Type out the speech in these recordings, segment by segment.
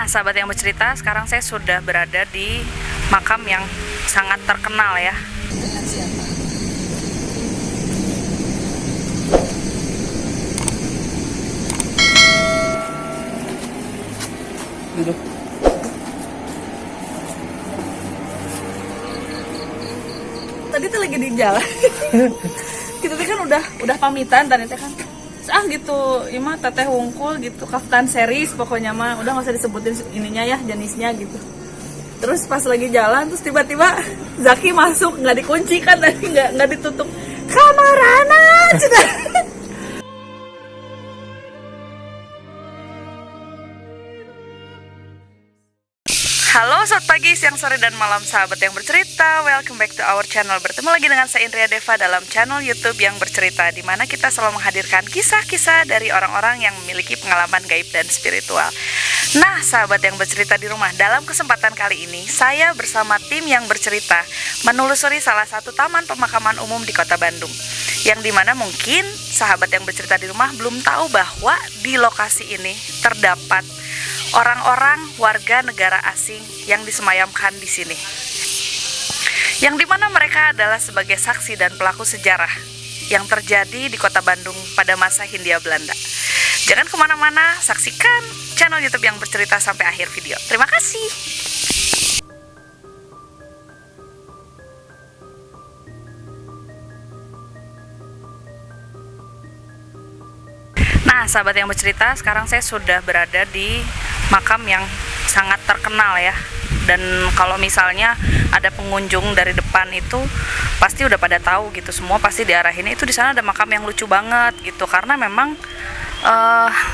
Nah, sahabat yang bercerita, sekarang saya sudah berada di makam yang sangat terkenal ya. Dengan siapa? Duduk. Tadi tuh lagi di jalan. Kita tuh kan udah pamitan tadi teh kan. Gitu, ima teteh wungkul gitu, kaftan series pokoknya mah udah nggak usah disebutin ininya ya jenisnya gitu. Terus pas lagi jalan terus tiba-tiba Zaki masuk nggak dikunci kan tadi nggak ditutup kamarana cina. Halo, selamat pagi, siang, sore, dan malam sahabat yang bercerita. Welcome back to our channel. Bertemu lagi dengan saya Indria Deva dalam channel YouTube yang bercerita, di mana kita selalu menghadirkan kisah-kisah dari orang-orang yang memiliki pengalaman gaib dan spiritual. Nah, sahabat yang bercerita di rumah, dalam kesempatan kali ini saya bersama tim yang bercerita menelusuri salah satu taman pemakaman umum di Kota Bandung, yang dimana mungkin sahabat yang bercerita di rumah belum tahu bahwa di lokasi ini terdapat orang-orang warga negara asing yang disemayamkan di sini, yang dimana mereka adalah sebagai saksi dan pelaku sejarah yang terjadi di Kota Bandung pada masa Hindia Belanda. Jangan kemana-mana, saksikan channel YouTube yang bercerita sampai akhir video. Terima kasih. Nah, sahabat yang bercerita, sekarang saya sudah berada di makam yang sangat terkenal ya. Dan kalau misalnya ada pengunjung dari depan itu pasti udah pada tahu gitu, semua pasti diarahin itu di sana ada makam yang lucu banget gitu, karena memang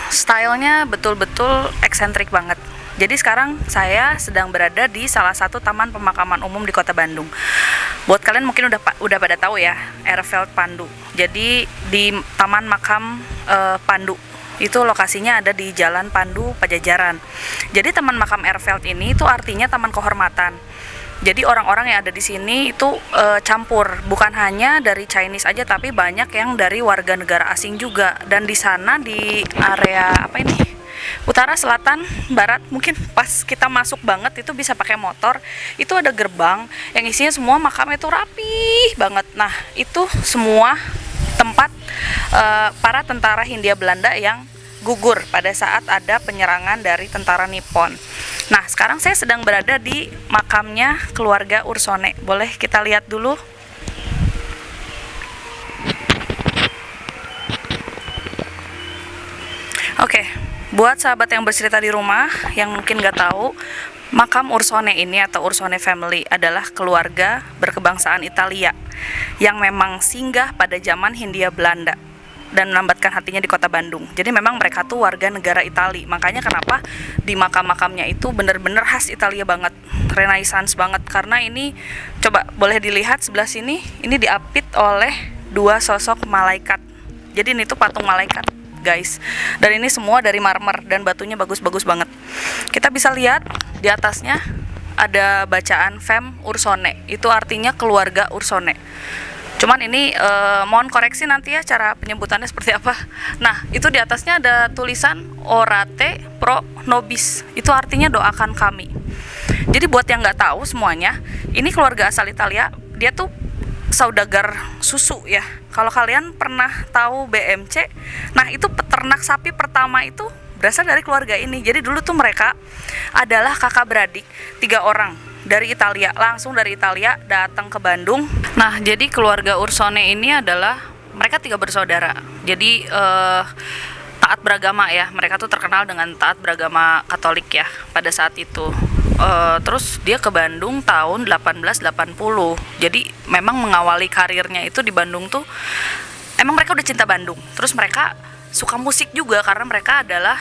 stylenya betul-betul eksentrik banget. Jadi sekarang saya sedang berada di salah satu taman pemakaman umum di Kota Bandung. Buat kalian mungkin udah pada tahu ya, Erfeld Pandu. Jadi di Taman Makam Pandu itu lokasinya ada di Jalan Pandu Pajajaran. Jadi Taman Makam Erfeld ini itu artinya taman kehormatan. Jadi orang-orang yang ada di sini itu campur, bukan hanya dari Chinese aja, tapi banyak yang dari warga negara asing juga. Dan di sana di area apa ini? Utara, selatan, barat, mungkin pas kita masuk banget itu bisa pakai motor, itu ada gerbang yang isinya semua makam itu rapi banget. Nah, itu semua tempat para tentara Hindia Belanda yang gugur pada saat ada penyerangan dari tentara Nippon. Nah, sekarang saya sedang berada di makamnya keluarga Ursone. Boleh kita lihat dulu? Oke, buat sahabat yang bercerita di rumah yang mungkin gak tahu, makam Ursone ini atau Ursone family adalah keluarga berkebangsaan Italia yang memang singgah pada zaman Hindia Belanda dan melambatkan hatinya di Kota Bandung. Jadi memang mereka tuh warga negara Itali. Makanya kenapa di makam-makamnya itu bener-bener khas Italia banget, Renaissance banget. Karena ini, coba boleh dilihat sebelah sini, ini diapit oleh dua sosok malaikat. Jadi ini tuh patung malaikat, guys. Dan ini semua dari marmer dan batunya bagus-bagus banget. Kita bisa lihat di atasnya ada bacaan Fem Ursone. Itu artinya keluarga Ursone. Cuman ini mohon koreksi nanti ya cara penyebutannya seperti apa. Nah, itu di atasnya ada tulisan Orate Pro Nobis. Itu artinya doakan kami. Jadi buat yang nggak tahu semuanya, ini keluarga asal Italia, dia tuh saudagar susu ya. Kalau kalian pernah tahu BMC, nah itu peternak sapi pertama itu berasal dari keluarga ini. Jadi dulu tuh mereka adalah kakak beradik 3 orang dari Italia, langsung dari Italia datang ke Bandung. Nah, jadi keluarga Ursone ini adalah mereka 3 bersaudara. Jadi taat beragama ya. Mereka tuh terkenal dengan taat beragama Katolik ya pada saat itu. Terus dia ke Bandung tahun 1880. Jadi memang mengawali karirnya itu di Bandung tuh emang mereka udah cinta Bandung. Terus mereka suka musik juga karena mereka adalah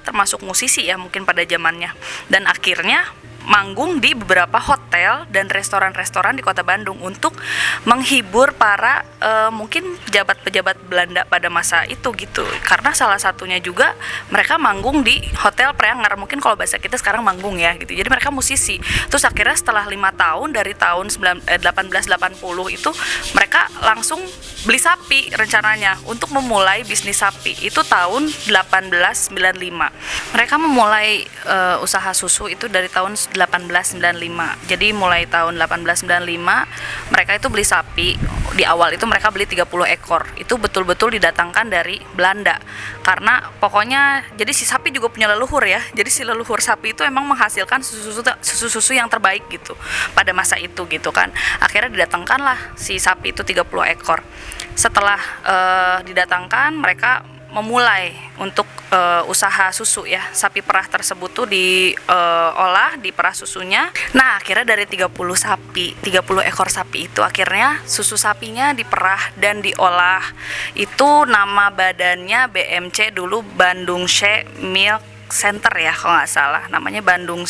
termasuk musisi ya mungkin pada zamannya. Dan akhirnya manggung di beberapa hotel dan restoran-restoran di kota Bandung untuk menghibur para mungkin pejabat-pejabat Belanda pada masa itu gitu. Karena salah satunya juga mereka manggung di Hotel Preanger, mungkin kalau bahasa kita sekarang manggung ya gitu. Jadi mereka musisi. Terus akhirnya setelah 5 tahun dari tahun 1880 itu mereka langsung beli sapi rencananya untuk memulai bisnis sapi. Itu tahun 1895. Mereka memulai usaha susu itu dari tahun 1895. Jadi mulai tahun 1895 mereka itu beli sapi. Di awal itu mereka beli 30 ekor. Itu betul-betul didatangkan dari Belanda. Karena pokoknya jadi si sapi juga punya leluhur ya. Jadi si leluhur sapi itu emang menghasilkan susu-susu yang terbaik gitu pada masa itu gitu kan. Akhirnya didatangkanlah si sapi itu 30 ekor. Setelah didatangkan, mereka memulai untuk usaha susu ya. Sapi perah tersebut tuh diolah, diperah susunya. Nah, akhirnya dari 30 ekor sapi itu akhirnya susu sapinya diperah dan diolah. Itu nama badannya BMC dulu, Bandung She Milk Center ya kalau nggak salah, namanya Bandung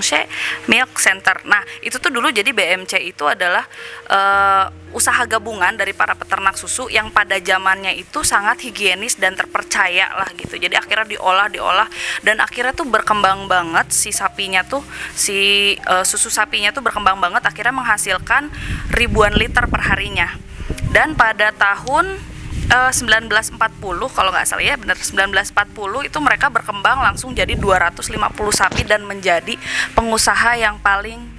She Milk Center. Nah itu tuh dulu jadi BMC itu adalah usaha gabungan dari para peternak susu yang pada zamannya itu sangat higienis dan terpercaya lah gitu. Jadi akhirnya diolah dan akhirnya tuh berkembang banget si sapinya tuh, susu sapinya tuh berkembang banget, akhirnya menghasilkan ribuan liter per harinya. Dan pada tahun 1940 kalau nggak salah ya, benar 1940 itu mereka berkembang langsung jadi 250 sapi dan menjadi pengusaha yang paling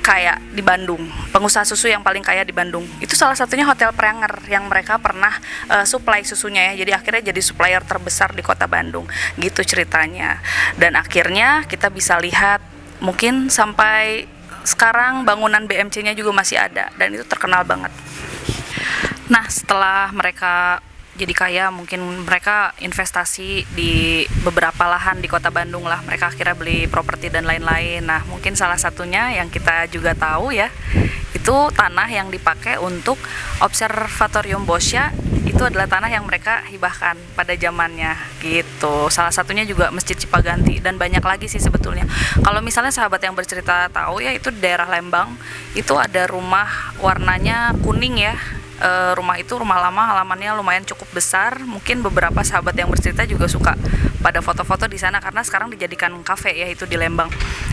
kaya di Bandung, pengusaha susu yang paling kaya di Bandung. Itu salah satunya Hotel Preanger yang mereka pernah supply susunya ya. Jadi akhirnya jadi supplier terbesar di kota Bandung gitu ceritanya. Dan akhirnya kita bisa lihat mungkin sampai sekarang bangunan BMC-nya juga masih ada dan itu terkenal banget. Nah setelah mereka jadi kaya, mungkin mereka investasi di beberapa lahan di kota Bandung lah. Mereka akhirnya beli properti dan lain-lain. Nah mungkin salah satunya yang kita juga tahu ya, itu tanah yang dipakai untuk Observatorium Boscha. Itu adalah tanah yang mereka hibahkan pada zamannya gitu. Salah satunya juga Masjid Cipaganti dan banyak lagi sih sebetulnya. Kalau misalnya sahabat yang bercerita tahu ya, itu di daerah Lembang itu ada rumah warnanya kuning ya. Rumah itu rumah lama, halamannya lumayan cukup besar. Mungkin beberapa sahabat yang bercerita juga suka pada foto-foto di sana karena sekarang dijadikan kafe ya, itu di Lembang.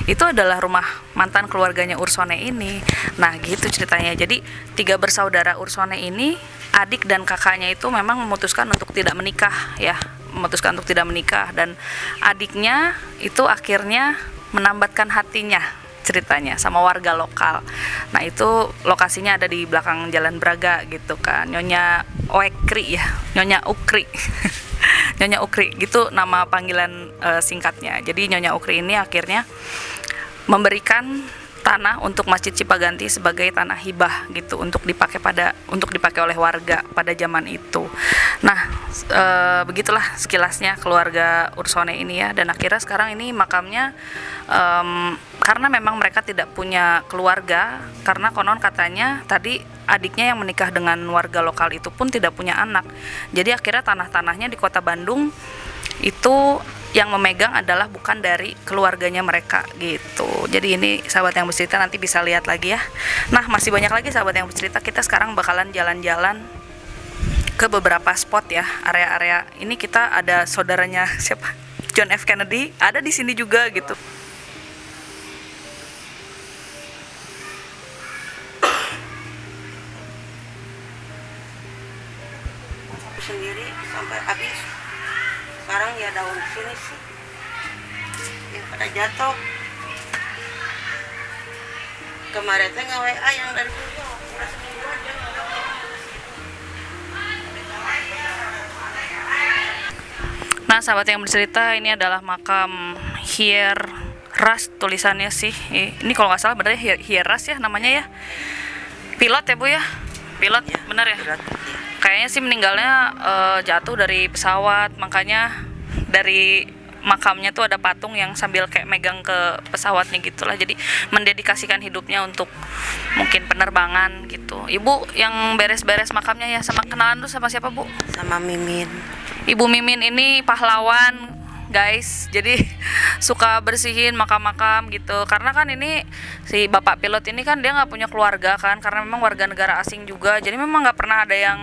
Itu adalah rumah mantan keluarganya Ursone ini. Nah gitu ceritanya. Jadi 3 bersaudara Ursone ini, adik dan kakaknya itu memang memutuskan untuk tidak menikah ya, dan adiknya itu akhirnya menambatkan hatinya ceritanya sama warga lokal. Nah itu lokasinya ada di belakang Jalan Braga gitu kan, Nyonya Oekri ya, Nyonya Ukri Nyonya Ukri gitu nama panggilan singkatnya. Jadi Nyonya Ukri ini akhirnya memberikan tanah untuk Masjid Cipaganti sebagai tanah hibah gitu untuk dipakai oleh warga pada zaman itu. Nah begitulah sekilasnya keluarga Ursone ini ya. Dan akhirnya sekarang ini makamnya karena memang mereka tidak punya keluarga, karena konon katanya tadi adiknya yang menikah dengan warga lokal itu pun tidak punya anak. Jadi akhirnya tanah-tanahnya di kota Bandung itu yang memegang adalah bukan dari keluarganya mereka gitu. Jadi ini sahabat yang bercerita nanti bisa lihat lagi ya. Nah masih banyak lagi sahabat yang bercerita. Kita sekarang bakalan jalan-jalan ke beberapa spot ya, area-area. Ini kita ada saudaranya siapa? John F. Kennedy ada di sini juga gitu. Sendiri sampai habis. Sekarang ya daun sini sih ya pada jatuh. Kemarin teh nge WA yang dari Puyo udah seminggu aja. Nah sahabat yang bercerita, ini adalah makam Hieras tulisannya sih. Ini kalau nggak salah bener ya Hieras ya namanya ya. Pilot ya Bu ya, pilot ya, bener ya. Pilot, ya. Kayaknya sih meninggalnya jatuh dari pesawat, makanya dari makamnya tuh ada patung yang sambil kayak megang ke pesawatnya gitulah. Jadi mendedikasikan hidupnya untuk mungkin penerbangan gitu. Ibu yang beres-beres makamnya ya, sama kenalan tuh sama siapa Bu? Sama Mimin. Ibu Mimin ini pahlawan guys, jadi suka bersihin makam-makam gitu. Karena kan ini si bapak pilot ini kan dia nggak punya keluarga kan, karena memang warga negara asing juga. Jadi memang nggak pernah ada yang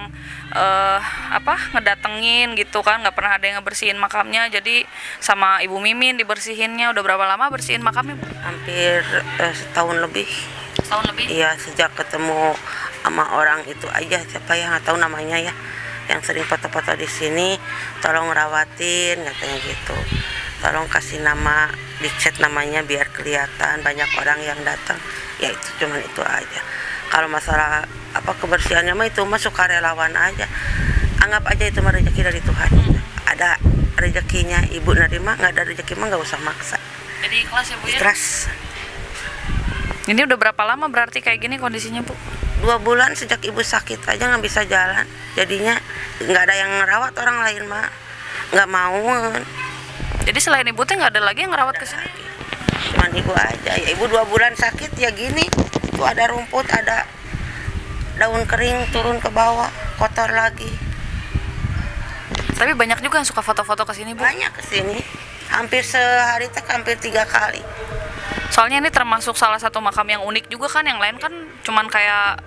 ngedatengin gitu kan, nggak pernah ada yang ngebersihin makamnya. Jadi sama Ibu Mimin dibersihinnya. Udah berapa lama bersihin makamnya, Bu? Hampir setahun lebih. Setahun lebih? Iya, sejak ketemu sama orang itu aja, siapa ya nggak tahu namanya ya, yang sering foto-foto di sini, tolong rawatin katanya gitu. Tolong kasih nama, dicet namanya biar kelihatan banyak orang yang datang. Ya itu cuman itu aja. Kalau masalah kebersihannya mah itu mah sukarelawan aja. Anggap aja itu mah rezeki dari Tuhan. Ada rezekinya ibu nerima, nggak ada rezeki mah nggak usah maksa. Jadi ikhlas ya, Bu ya? Ikhlas. Ini udah berapa lama berarti kayak gini kondisinya, Bu? 2 bulan sejak ibu sakit aja nggak bisa jalan. Jadinya nggak ada yang ngerawat, orang lain mah nggak mau. Jadi selain ibu teh nggak ada lagi yang ngerawat ke sini? Cuman ibu aja. Ya ibu 2 bulan sakit ya gini. Tuh ada rumput, ada daun kering turun ke bawah, kotor lagi. Tapi banyak juga yang suka foto-foto ke sini, Bu. Banyak kesini. Hampir sehari teh hampir 3 kali. Soalnya ini termasuk salah satu makam yang unik juga kan. Yang lain kan cuman kayak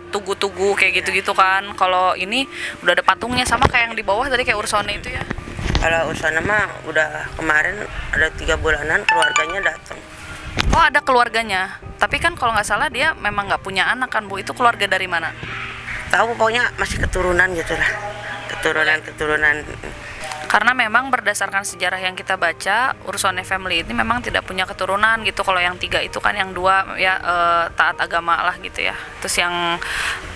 tugu-tugu kayak gitu-gitu kan. Kalau ini udah ada patungnya, sama kayak yang di bawah tadi kayak Ursone itu ya. Kalau Ursone mah udah kemarin ada 3 bulanan keluarganya datang. Oh, ada keluarganya. Tapi kan kalau nggak salah dia memang nggak punya anak kan, Bu. Itu keluarga dari mana? Tahu pokoknya masih keturunan gitu lah. Keturunan. Karena memang berdasarkan sejarah yang kita baca, Ursone family ini memang tidak punya keturunan gitu. Kalau yang 3 itu kan, yang 2 ya taat agama lah gitu ya. Terus yang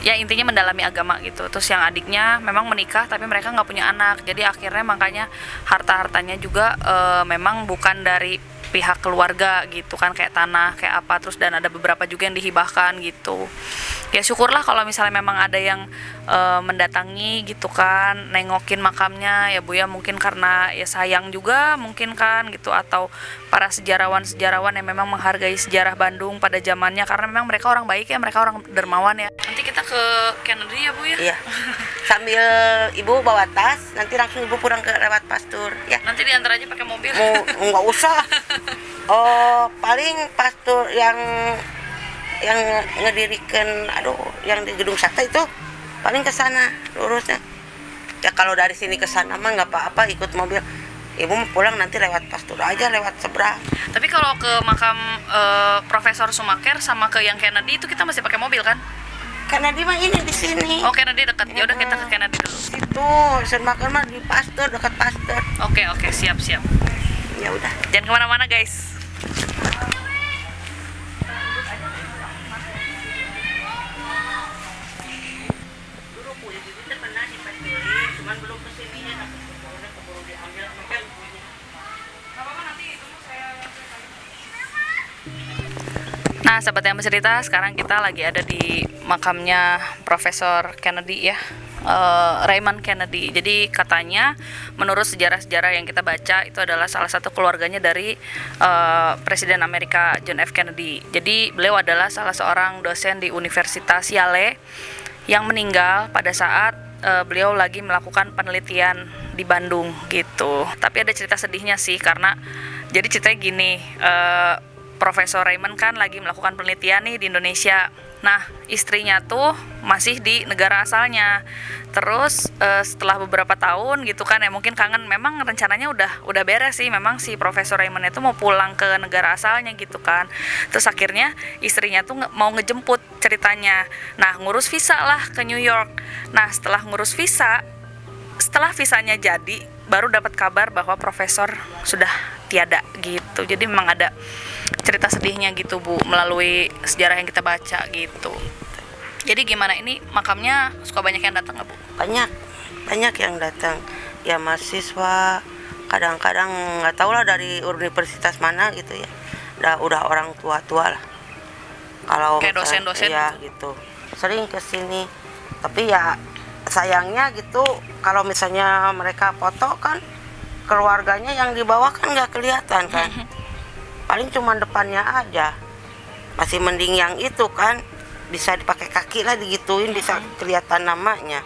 ya intinya mendalami agama gitu. Terus yang adiknya memang menikah tapi mereka nggak punya anak. Jadi akhirnya makanya harta-hartanya juga memang bukan dari pihak keluarga gitu kan, kayak tanah, kayak apa. Terus dan ada beberapa juga yang dihibahkan gitu. Ya syukurlah kalau misalnya memang ada yang mendatangi gitu kan, nengokin makamnya ya, Bu ya. Mungkin karena ya sayang juga mungkin kan gitu, atau para sejarawan-sejarawan yang memang menghargai sejarah Bandung pada zamannya, karena memang mereka orang baik ya, mereka orang dermawan ya. Nanti kita ke Kennedy ya, Bu ya. Iya. Sambil ibu bawa tas, nanti langsung ibu pulang ke lewat pastur ya. Nanti diantar aja pakai mobil. Nggak usah. Paling pastur yang ngedirikan yang di gedung sate itu paling ke sana lurusnya. Ya kalau dari sini ke sana mah nggak apa-apa, ikut mobil. Ibu mau pulang nanti lewat pastur aja, lewat seberang. Tapi kalau ke makam Profesor Sumaker sama ke yang Kennedy itu kita masih pakai mobil kan? Kennedy mah ini di sini. Oh, Kennedy dekat. Ya udah kita ke Kennedy dulu. Situ, Sumaker mah di pastur, dekat pastur. Oke, siap. Ya udah. Jangan kemana-mana guys. Nah, sahabat yang bercerita, sekarang kita lagi ada di makamnya Profesor Kennedy ya, Raymond Kennedy. Jadi katanya menurut sejarah-sejarah yang kita baca itu adalah salah satu keluarganya dari Presiden Amerika John F. Kennedy. Jadi beliau adalah salah seorang dosen di Universitas Yale yang meninggal pada saat beliau lagi melakukan penelitian di Bandung gitu. Tapi ada cerita sedihnya sih, karena jadi ceritanya gini, Profesor Raymond kan lagi melakukan penelitian nih di Indonesia. Nah, istrinya tuh masih di negara asalnya. Terus setelah beberapa tahun gitu kan ya, mungkin kangen, memang rencananya udah beres sih. Memang si Profesor Raymond itu mau pulang ke negara asalnya gitu kan. Terus akhirnya istrinya tuh mau ngejemput ceritanya. Nah, ngurus visa lah ke New York. Nah, setelah ngurus visa, setelah visanya jadi, baru dapat kabar bahwa profesor sudah tiada gitu. Jadi memang ada cerita sedihnya gitu, Bu, melalui sejarah yang kita baca gitu. Jadi gimana, ini makamnya suka banyak yang datang nggak, Bu? Banyak yang datang. Ya mahasiswa, kadang-kadang nggak tahu lah dari universitas mana gitu ya. Udah orang tua-tua lah. Kalau kayak dosen-dosen ya gitu. Sering ke sini. Tapi ya sayangnya gitu, kalau misalnya mereka foto kan keluarganya yang di bawah kan nggak kelihatan kan. Paling cuma depannya aja. Masih mending yang itu kan, bisa dipakai kaki lah digituin, bisa kelihatan namanya.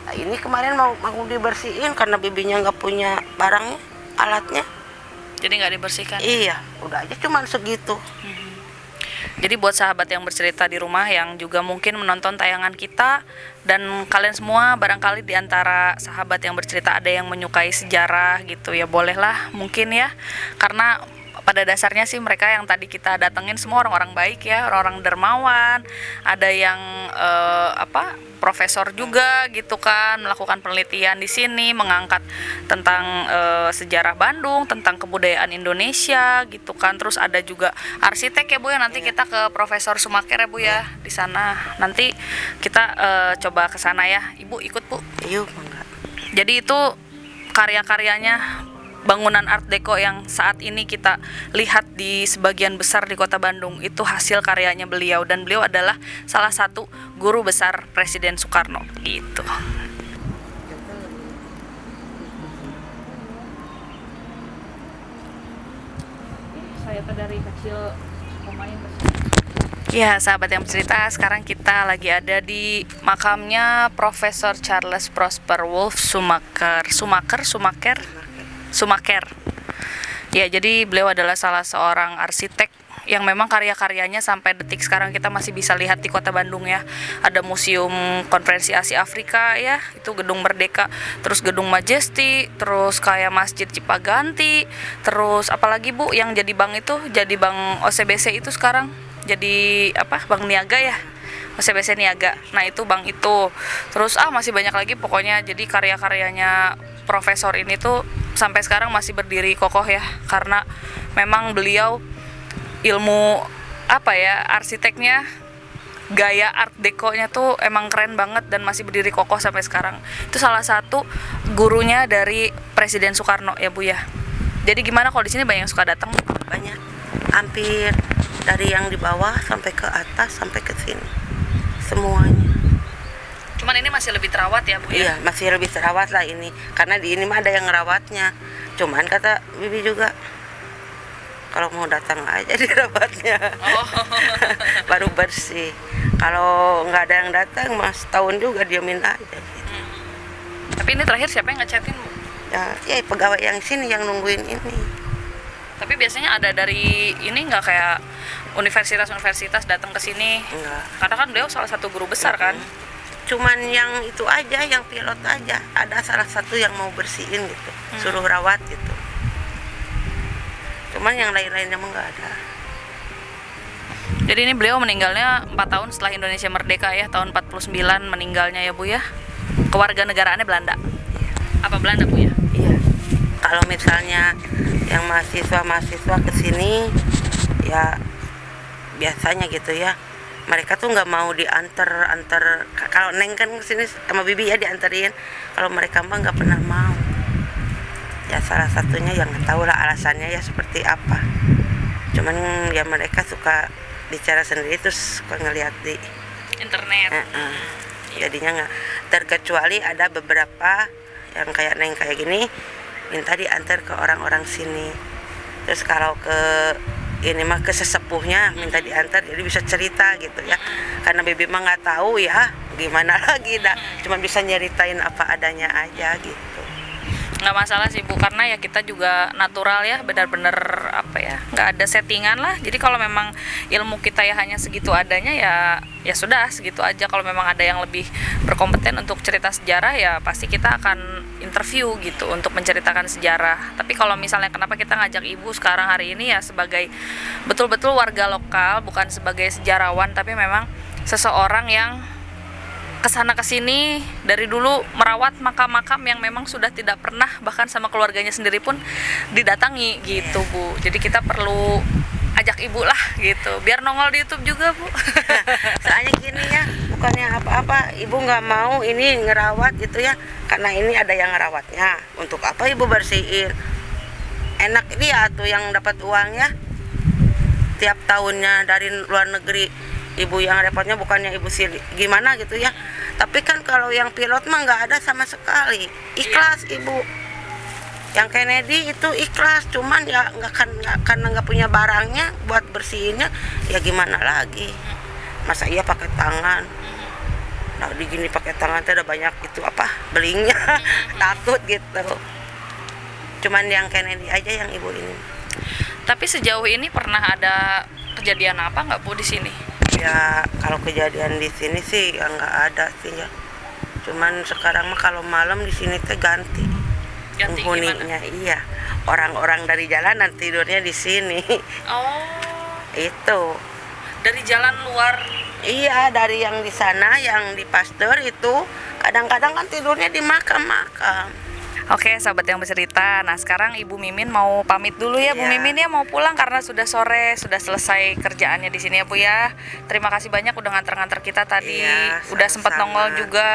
Nah, ini kemarin mau dibersihin karena bibinya nggak punya barangnya, alatnya. Jadi nggak dibersihkan. Iya, udah aja cuman segitu. Jadi buat sahabat yang bercerita di rumah yang juga mungkin menonton tayangan kita, dan kalian semua barangkali di antara sahabat yang bercerita ada yang menyukai sejarah gitu ya, bolehlah mungkin ya, karena pada dasarnya sih mereka yang tadi kita datengin semua orang-orang baik ya, orang-orang dermawan, ada yang profesor juga gitu kan, melakukan penelitian di sini, mengangkat tentang sejarah Bandung, tentang kebudayaan Indonesia gitu kan. Terus ada juga arsitek ya Bu ya, nanti kita ke Profesor Sumaker ya Bu ya di sana. Nanti kita coba ke sana ya. Ibu ikut Bu. Yuk, enggak. Jadi itu karya-karyanya, bangunan Art Deco yang saat ini kita lihat di sebagian besar di kota Bandung, itu hasil karyanya beliau, dan beliau adalah salah satu guru besar Presiden Soekarno gitu. Saya dari kecil pemain. Ya, sahabat yang bercerita, sekarang kita lagi ada di makamnya Profesor Charles Prosper Wolfe Sumaker. Ya, jadi beliau adalah salah seorang arsitek yang memang karya-karyanya sampai detik sekarang kita masih bisa lihat di kota Bandung ya. Ada Museum Konferensi Asia Afrika ya, itu Gedung Merdeka, terus Gedung Majesty, terus kayak Masjid Cipaganti, terus apalagi Bu yang jadi bank itu, jadi bank OCBC itu sekarang jadi Bank Niaga ya, OCBC Niaga. Nah itu bank itu. Terus masih banyak lagi pokoknya. Jadi karya-karyanya profesor ini tuh sampai sekarang masih berdiri kokoh ya, karena memang beliau ilmu arsiteknya, gaya Art Deco-nya tuh emang keren banget dan masih berdiri kokoh sampai sekarang. Itu salah satu gurunya dari Presiden Soekarno ya Bu ya. Jadi gimana kalau di sini banyak yang suka datang? Banyak, hampir dari yang di bawah sampai ke atas sampai ke sini semuanya. Cuman ini masih lebih terawat ya Bu ya? Iya, masih lebih terawat lah ini, karena di ini mah ada yang ngerawatnya. Cuman kata Bibi juga, kalau mau datang aja dirawatnya. Baru bersih. Kalau nggak ada yang datang mas, tahun juga diamin aja gitu. Tapi ini terakhir siapa yang ngechatin Bu? Ya pegawai yang sini yang nungguin ini. Tapi biasanya ada dari ini nggak, kayak universitas-universitas datang ke sini? Enggak. Karena kan beliau salah satu guru besar kan? Cuman yang itu aja, yang pilot aja. Ada salah satu yang mau bersihin gitu, suruh rawat gitu. Cuman yang lain-lainnya mah nggak ada. Jadi ini beliau meninggalnya 4 tahun setelah Indonesia merdeka ya, tahun 49 meninggalnya ya Bu ya. Kewarganegaraannya Belanda. Apa Belanda Bu ya? Iya. Kalau misalnya yang mahasiswa kesini ya biasanya gitu ya, mereka tuh nggak mau diantar. Kalau Neng kan kesini sama Bibi ya dianterin, kalau mereka mah nggak pernah mau. Ya salah satunya yang nggak tahu lah alasannya ya seperti apa. Cuman ya mereka suka bicara sendiri, terus suka ngeliat di internet. Jadinya nggak, terkecuali ada beberapa yang kayak Neng kayak gini minta diantar ke orang-orang sini. Terus kalau ke ini mah ke sesepuhnya minta diantar, jadi bisa cerita gitu ya, karena Bibi mah nggak tahu ya gimana lagi dah, cuma bisa nyeritain apa adanya aja gitu. Nggak masalah sih Bu, karena ya kita juga natural ya, benar-benar nggak ada settingan lah. Jadi kalau memang ilmu kita ya hanya segitu adanya ya sudah segitu aja. Kalau memang ada yang lebih berkompeten untuk cerita sejarah ya pasti kita akan interview gitu untuk menceritakan sejarah. Tapi kalau misalnya kenapa kita ngajak Ibu sekarang hari ini ya sebagai betul-betul warga lokal, bukan sebagai sejarawan, tapi memang seseorang yang kesana kesini dari dulu merawat makam-makam yang memang sudah tidak pernah bahkan sama keluarganya sendiri pun didatangi gitu Bu. Jadi kita perlu ajak Ibu lah gitu biar nongol di YouTube juga Bu. Soalnya gini ya, bukannya apa-apa Ibu nggak mau ini ngerawat gitu ya, karena ini ada yang ngerawatnya. Untuk apa Ibu bersihin? Enak dia tuh yang dapat uangnya tiap tahunnya dari luar negeri. Ibu yang repotnya bukannya Ibu sih gimana gitu ya, tapi kan kalau yang pilot mah nggak ada sama sekali. Ikhlas Ibu. Yang Kennedy itu ikhlas, cuman ya karena nggak punya barangnya buat bersihinnya, ya gimana lagi, masa iya pakai tangan. Nah, begini pakai tangan tuh ada banyak itu apa belingnya. Takut gitu. Cuman yang Kennedy aja yang ibu ini. Tapi sejauh ini pernah ada kejadian apa nggak Bu di sini? Ya kalau kejadian di sini sih ya nggak ada sih ya. Cuman sekarang mah kalau malam di sini teh ganti penghuninya. Iya, orang-orang dari jalanan tidurnya di sini. Oh, Itu. dari jalan luar. Iya, dari yang di sana yang di Pasteur itu kadang-kadang kan tidurnya di makam-makam. Oke, sahabat yang bercerita. Nah, sekarang Ibu Mimin mau pamit dulu ya, Bu Iya. Mimin ya, mau pulang karena sudah sore, sudah selesai kerjaannya di sini ya, Bu ya. Terima kasih banyak udah nganter-nganter kita tadi. Iya, Udah sempat sama-sama. nongol juga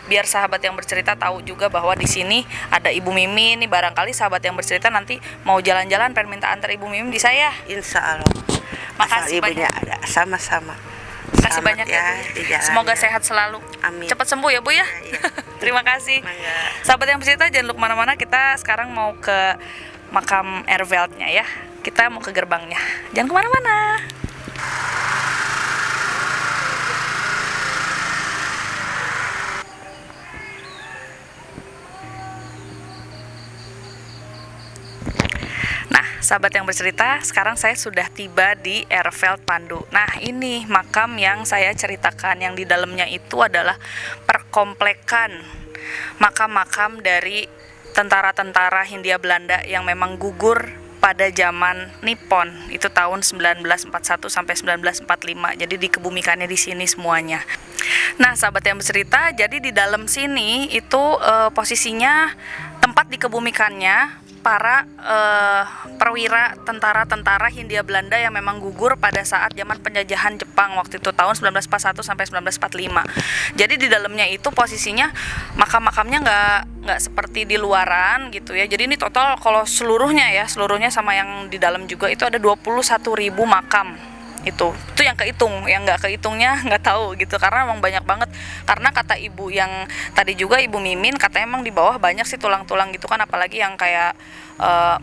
biar sahabat yang bercerita tahu juga bahwa di sini ada Ibu Mimin. Nih barangkali sahabat yang bercerita nanti mau jalan-jalan pengen minta antar Ibu Mimin bisa ya. Insya Allah. Makasih Asal ibunya banyak. ada sama-sama. Makasih Selamat banyak ya, Bu. di jalannya. Semoga sehat selalu. Amin. Cepat sembuh ya, Bu ya. Iya. Terima kasih. Mangga. Sahabat yang bercerita jangan lupa kemana-mana. Kita sekarang mau ke makam Erveldnya ya. Kita mau ke gerbangnya. Jangan kemana-mana. Nah, sahabat yang bercerita, sekarang saya sudah tiba di Erveld Pandu. Nah, ini makam yang saya ceritakan, yang di dalamnya itu adalah perkomplekan makam-makam dari tentara-tentara Hindia Belanda yang memang gugur pada zaman Nippon. Itu tahun 1941 sampai 1945. Jadi dikebumikannya di sini semuanya. Nah, sahabat yang bercerita, jadi di dalam sini itu posisinya tempat dikebumikannya para perwira tentara-tentara Hindia Belanda yang memang gugur pada saat zaman penjajahan Jepang waktu itu tahun 1941 sampai 1945. Jadi di dalamnya itu posisinya makam-makamnya nggak seperti di luaran gitu ya. Jadi ini total kalau seluruhnya sama yang di dalam juga itu ada 21.000 makam. Itu yang kehitung, yang nggak kehitungnya nggak tahu gitu, karena emang banyak banget. Karena kata ibu yang tadi juga, Ibu Mimin, katanya emang di bawah banyak sih tulang-tulang gitu kan, apalagi yang kayak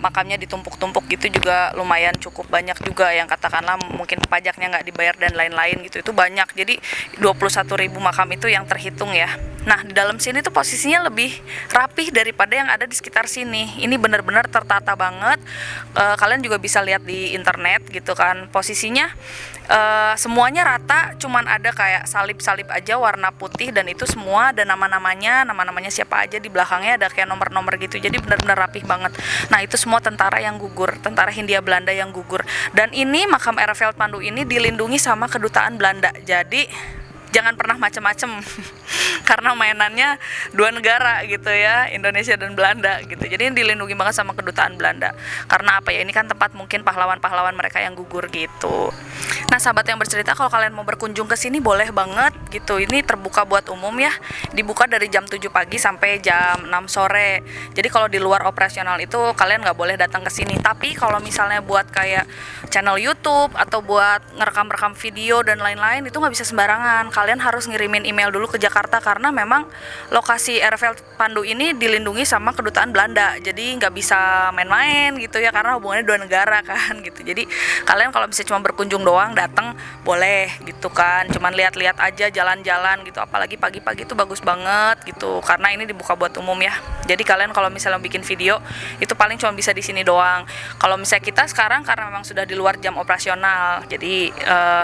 makamnya ditumpuk-tumpuk gitu juga lumayan cukup banyak juga, yang katakanlah mungkin pajaknya nggak dibayar dan lain-lain gitu, itu banyak. Jadi 21.000 makam itu yang terhitung ya. Nah, di dalam sini tuh posisinya lebih rapih daripada yang ada di sekitar sini. Ini benar-benar tertata banget. Kalian juga bisa lihat di internet gitu kan. Posisinya semuanya rata, cuman ada kayak salib-salib aja warna putih, dan itu semua ada nama-namanya siapa aja, di belakangnya ada kayak nomor-nomor gitu. Jadi benar-benar rapih banget. Nah, itu semua tentara yang gugur, tentara Hindia Belanda yang gugur. Dan ini makam Erveld Pandu ini dilindungi sama kedutaan Belanda. Jadi jangan pernah macem-macem karena mainannya dua negara gitu ya, Indonesia dan Belanda gitu. Jadi ini dilindungi banget sama kedutaan Belanda. Karena apa ya, ini kan tempat mungkin pahlawan-pahlawan mereka yang gugur gitu. Nah, sahabat yang bercerita, kalau kalian mau berkunjung ke sini boleh banget gitu. Ini terbuka buat umum ya. Dibuka dari jam 7 pagi sampai jam 6 sore. Jadi kalau di luar operasional itu kalian nggak boleh datang ke sini. Tapi kalau misalnya buat kayak channel YouTube atau buat ngerekam-rekam video dan lain-lain, itu nggak bisa sembarangan. Kalian harus ngirimin email dulu ke Jakarta, karena memang lokasi Erveld Pandu ini dilindungi sama kedutaan Belanda. Jadi nggak bisa main-main gitu ya, karena hubungannya dua negara kan gitu. Jadi kalian kalau bisa cuma berkunjung doang, datang boleh gitu kan, cuman lihat-lihat aja, jalan-jalan gitu. Apalagi pagi-pagi itu bagus banget gitu, karena ini dibuka buat umum ya. Jadi kalian kalau misalnya bikin video itu paling cuma bisa di sini doang. Kalau misalnya kita sekarang karena memang sudah di luar jam operasional, jadi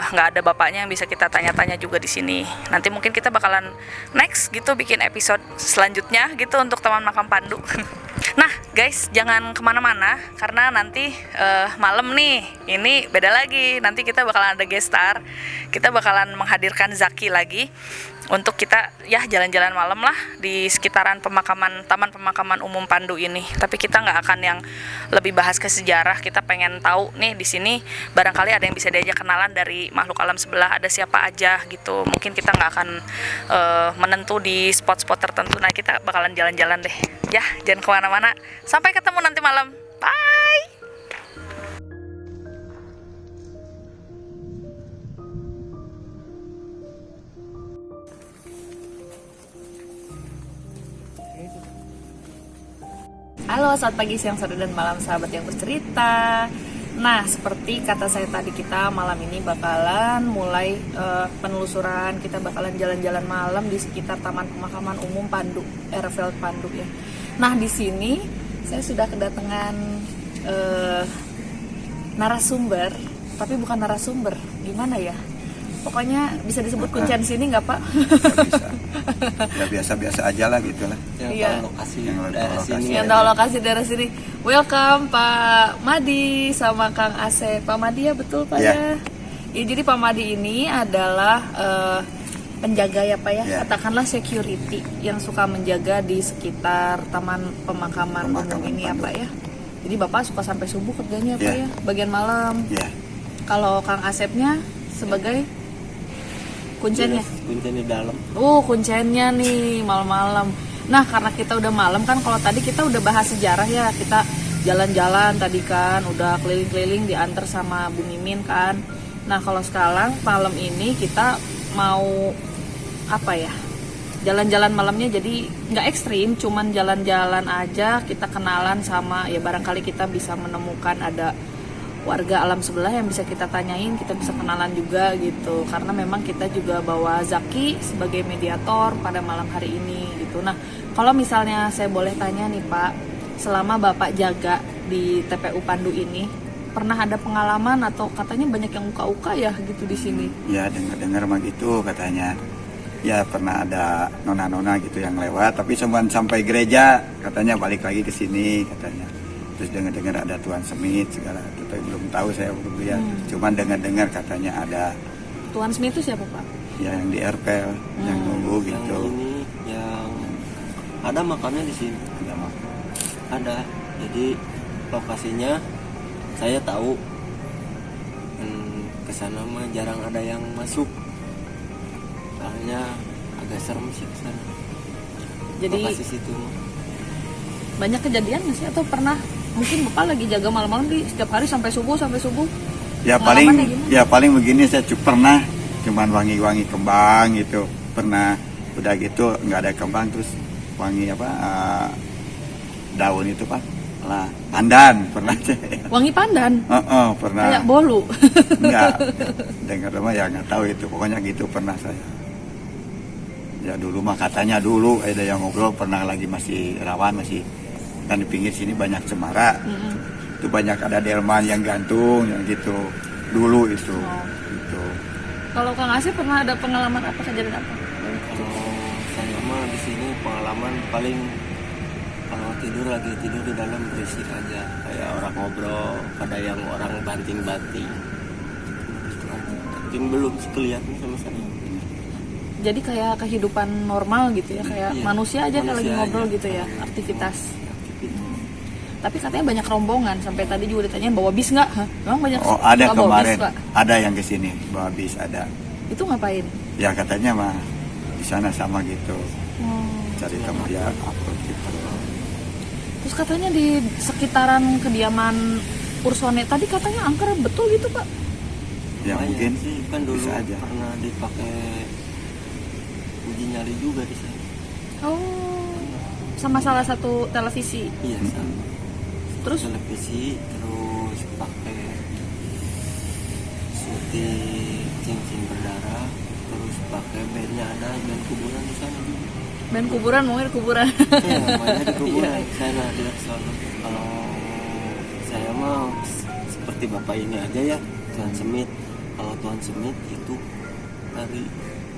nggak ada bapaknya yang bisa kita tanya-tanya juga di sini. Nanti mungkin kita bakalan next gitu bikin episode selanjutnya gitu untuk Taman Makam Pandu. Nah guys, jangan kemana-mana karena nanti malam nih ini beda lagi. Nanti kita bakalan ada guest star, kita bakalan menghadirkan Zaki lagi untuk kita ya jalan-jalan malam lah di sekitaran Taman Pemakaman Umum Pandu ini. Tapi kita nggak akan yang lebih bahas ke sejarah. Kita pengen tahu nih di sini barangkali ada yang bisa diajak kenalan dari makhluk alam sebelah, ada siapa aja gitu. Mungkin kita nggak akan menentu di spot-spot tertentu. Nah, kita bakalan jalan-jalan deh. Ya, jangan kemana-mana. Sampai ketemu nanti malam. Bye. Halo, selamat pagi, siang, sore, dan malam sahabat yang bercerita. Nah, seperti kata saya tadi, kita malam ini bakalan mulai penelusuran. Kita bakalan jalan-jalan malam di sekitar Taman Pemakaman Umum Pandu, Airfield Pandu ya. Nah, di sini saya sudah kedatangan narasumber, tapi bukan narasumber, gimana ya? Pokoknya bisa disebut kuncian sini nggak Pak? Bisa. Ya biasa-biasa aja lah gitu lah. Yang Iya. tahu lokasi Yang tahu daerah lokasi. sini. Yang tahu lokasi daerah sini. Welcome Pak Madi sama Kang Asep. Pak Madi ya, betul Pak Iya. ya? Ya, jadi Pak Madi ini adalah penjaga ya Pak ya, Iya. katakanlah security yang suka menjaga di sekitar Taman Pemakaman Umum ini ya Pandu. Pak ya. Jadi Bapak suka sampai subuh kerjanya Pak Iya. ya, bagian malam. Ya, Kalau Kang Asepnya sebagai kunciannya. Kuncian di dalam. Kunciannya nih malam-malam. Nah, karena kita udah malam kan, kalau tadi kita udah bahas sejarah ya, kita jalan-jalan tadi kan, udah keliling-keliling diantar sama Bu Mimin kan. Nah, kalau sekarang malam ini kita mau apa ya? Jalan-jalan malamnya jadi nggak ekstrim, cuman jalan-jalan aja, kita kenalan sama ya, barangkali kita bisa menemukan ada warga alam sebelah yang bisa kita tanyain, kita bisa kenalan juga gitu, karena memang kita juga bawa Zaki sebagai mediator pada malam hari ini gitu. Nah, kalau misalnya saya boleh tanya nih Pak, selama Bapak jaga di TPU Pandu ini, pernah ada pengalaman atau katanya banyak yang uka-uka ya gitu di sini? ya dengar-dengar mah gitu katanya. Ya pernah ada nona-nona gitu yang lewat, tapi sampai gereja katanya balik lagi ke sini katanya. Terus dengar-dengar ada Tuan Semit segala, kita belum tahu, saya belum lihat. Cuman dengar-dengar katanya ada Tuan Smith itu siapa Pak? ya yang di RPL yang nunggu Yang gitu. ini yang ada makamnya di sini. Ada mah. Ada. Jadi lokasinya saya tahu. Ke sana mah jarang ada yang masuk. Soalnya agak serem sih ke sana. Jadi Lokasi situ. banyak kejadian nggak sih, atau pernah mungkin Bapak lagi jaga malam-malam di setiap hari sampai subuh? Ya Pengalamannya paling gimana? ya paling begini, saya pernah cuman wangi-wangi kembang gitu. Pernah udah gitu nggak ada kembang, terus wangi apa daun itu Pak lah, pandan pernah saya. Wangi pandan? Pernah. Kayak bolu? Enggak, dengar mah ya nggak tahu itu, pokoknya gitu pernah saya. Ya dulu mah katanya dulu ada yang ngobrol, pernah lagi masih rawan, masih kan di pinggir sini banyak cemara. Itu banyak ada delman yang gantung yang gitu dulu itu. Gitu. Kalau Kang Asep pernah ada pengalaman apa, kejadian apa? Kalau saya mah di sini pengalaman paling kalau tidur lagi tidur di dalam berisik aja, kayak orang ngobrol, ada yang orang banting-banting. Tapi belum kelihatan sama saya. Jadi kayak kehidupan normal gitu ya, kayak Iya, manusia aja kayak lagi manusia ngobrol aja. gitu ya, aktivitas. Aktivitas. Tapi katanya banyak rombongan, sampai tadi juga ditanyain bawa bis nggak? Hah? Memang banyak Oh ada suka bawa kemarin, bis, Pak? ada yang kesini bawa bis ada. Itu ngapain? Ya katanya mah di sana sama gitu, cari teman ya upload gitu. Terus katanya di sekitaran kediaman Ursone tadi katanya angker, betul gitu Pak? Ya Lumayan mungkin sih, kan dulu bisa aja. pernah dipakai uji nyali juga di sana. Oh, sama salah satu televisi. Iya sama. Terus Televisi, terus pakai syuting cincin berdarah, terus pakai bandnya, ada band kuburan di sana juga. band kuburan, mungkin kuburan. Ya, namanya di kuburan. Iya. Saya tidak selalu. Kalau saya mah seperti bapak ini aja ya, Tuan Semit. Kalau Tuan Semit itu dari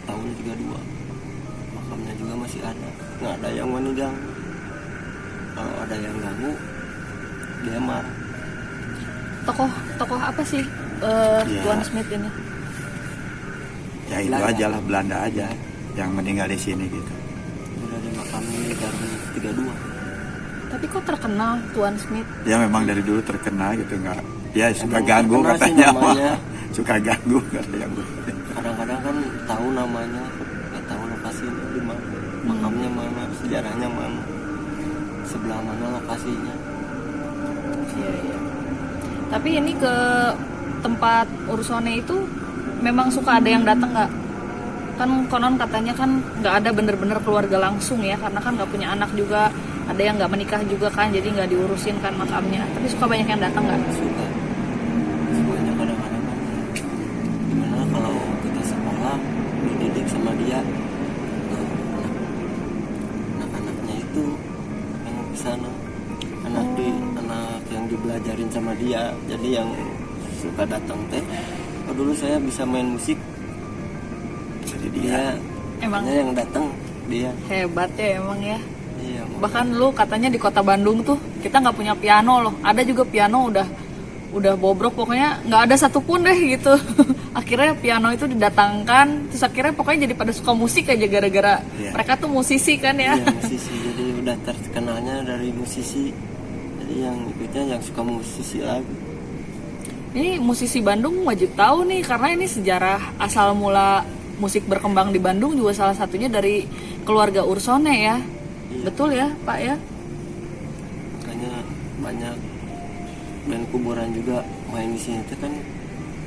tahun 32, makamnya juga masih ada. Nggak ada yang meninggal. Kalau ada yang ganggu, dia marah. Tokoh apa sih Iya. Tuan Smith ini? Ya itu Belanda. aja lah, Belanda aja yang meninggal di sini gitu. Udah di makamnya dari 32. Tapi kok terkenal Tuan Smith? Ya memang dari dulu terkenal gitu, nggak ya suka Emang ganggu terkenal sih katanya mah. namanya. Suka ganggu kata yang Kadang-kadang kan tahu namanya, nggak tahu lokasinya di mana, makamnya mana, sejarahnya mana, sebelah mana lokasinya. Iya, iya. Tapi ini ke tempat Ursone itu memang suka ada yang datang nggak? Kan konon katanya kan nggak ada bener-bener keluarga langsung ya, karena kan nggak punya anak juga, ada yang nggak menikah juga kan, jadi nggak diurusin kan makamnya. Tapi suka banyak yang datang nggak? Suka dia anak-anaknya itu yang ke sana, anak yang dibelajarin sama dia. Jadi yang suka datang teh, oh dulu saya bisa main musik, Jadi dia Emang yang datang dia. hebat ya emang ya. Iya, Bahkan lu katanya di kota Bandung tuh kita nggak punya piano loh. Ada juga piano udah bobrok, pokoknya nggak ada satupun deh gitu. Akhirnya piano itu didatangkan, terus akhirnya pokoknya jadi pada suka musik aja gara-gara mereka tuh musisi kan ya. Iya, musisi. Jadi udah terkenalnya dari musisi. Jadi yang ikutnya yang suka musisi lagi. Ini musisi Bandung wajib tahu nih, karena ini sejarah asal mula musik berkembang di Bandung juga salah satunya dari keluarga Ursone ya. Iya. Betul ya Pak ya? Makanya banyak band kuburan juga main di sini itu kan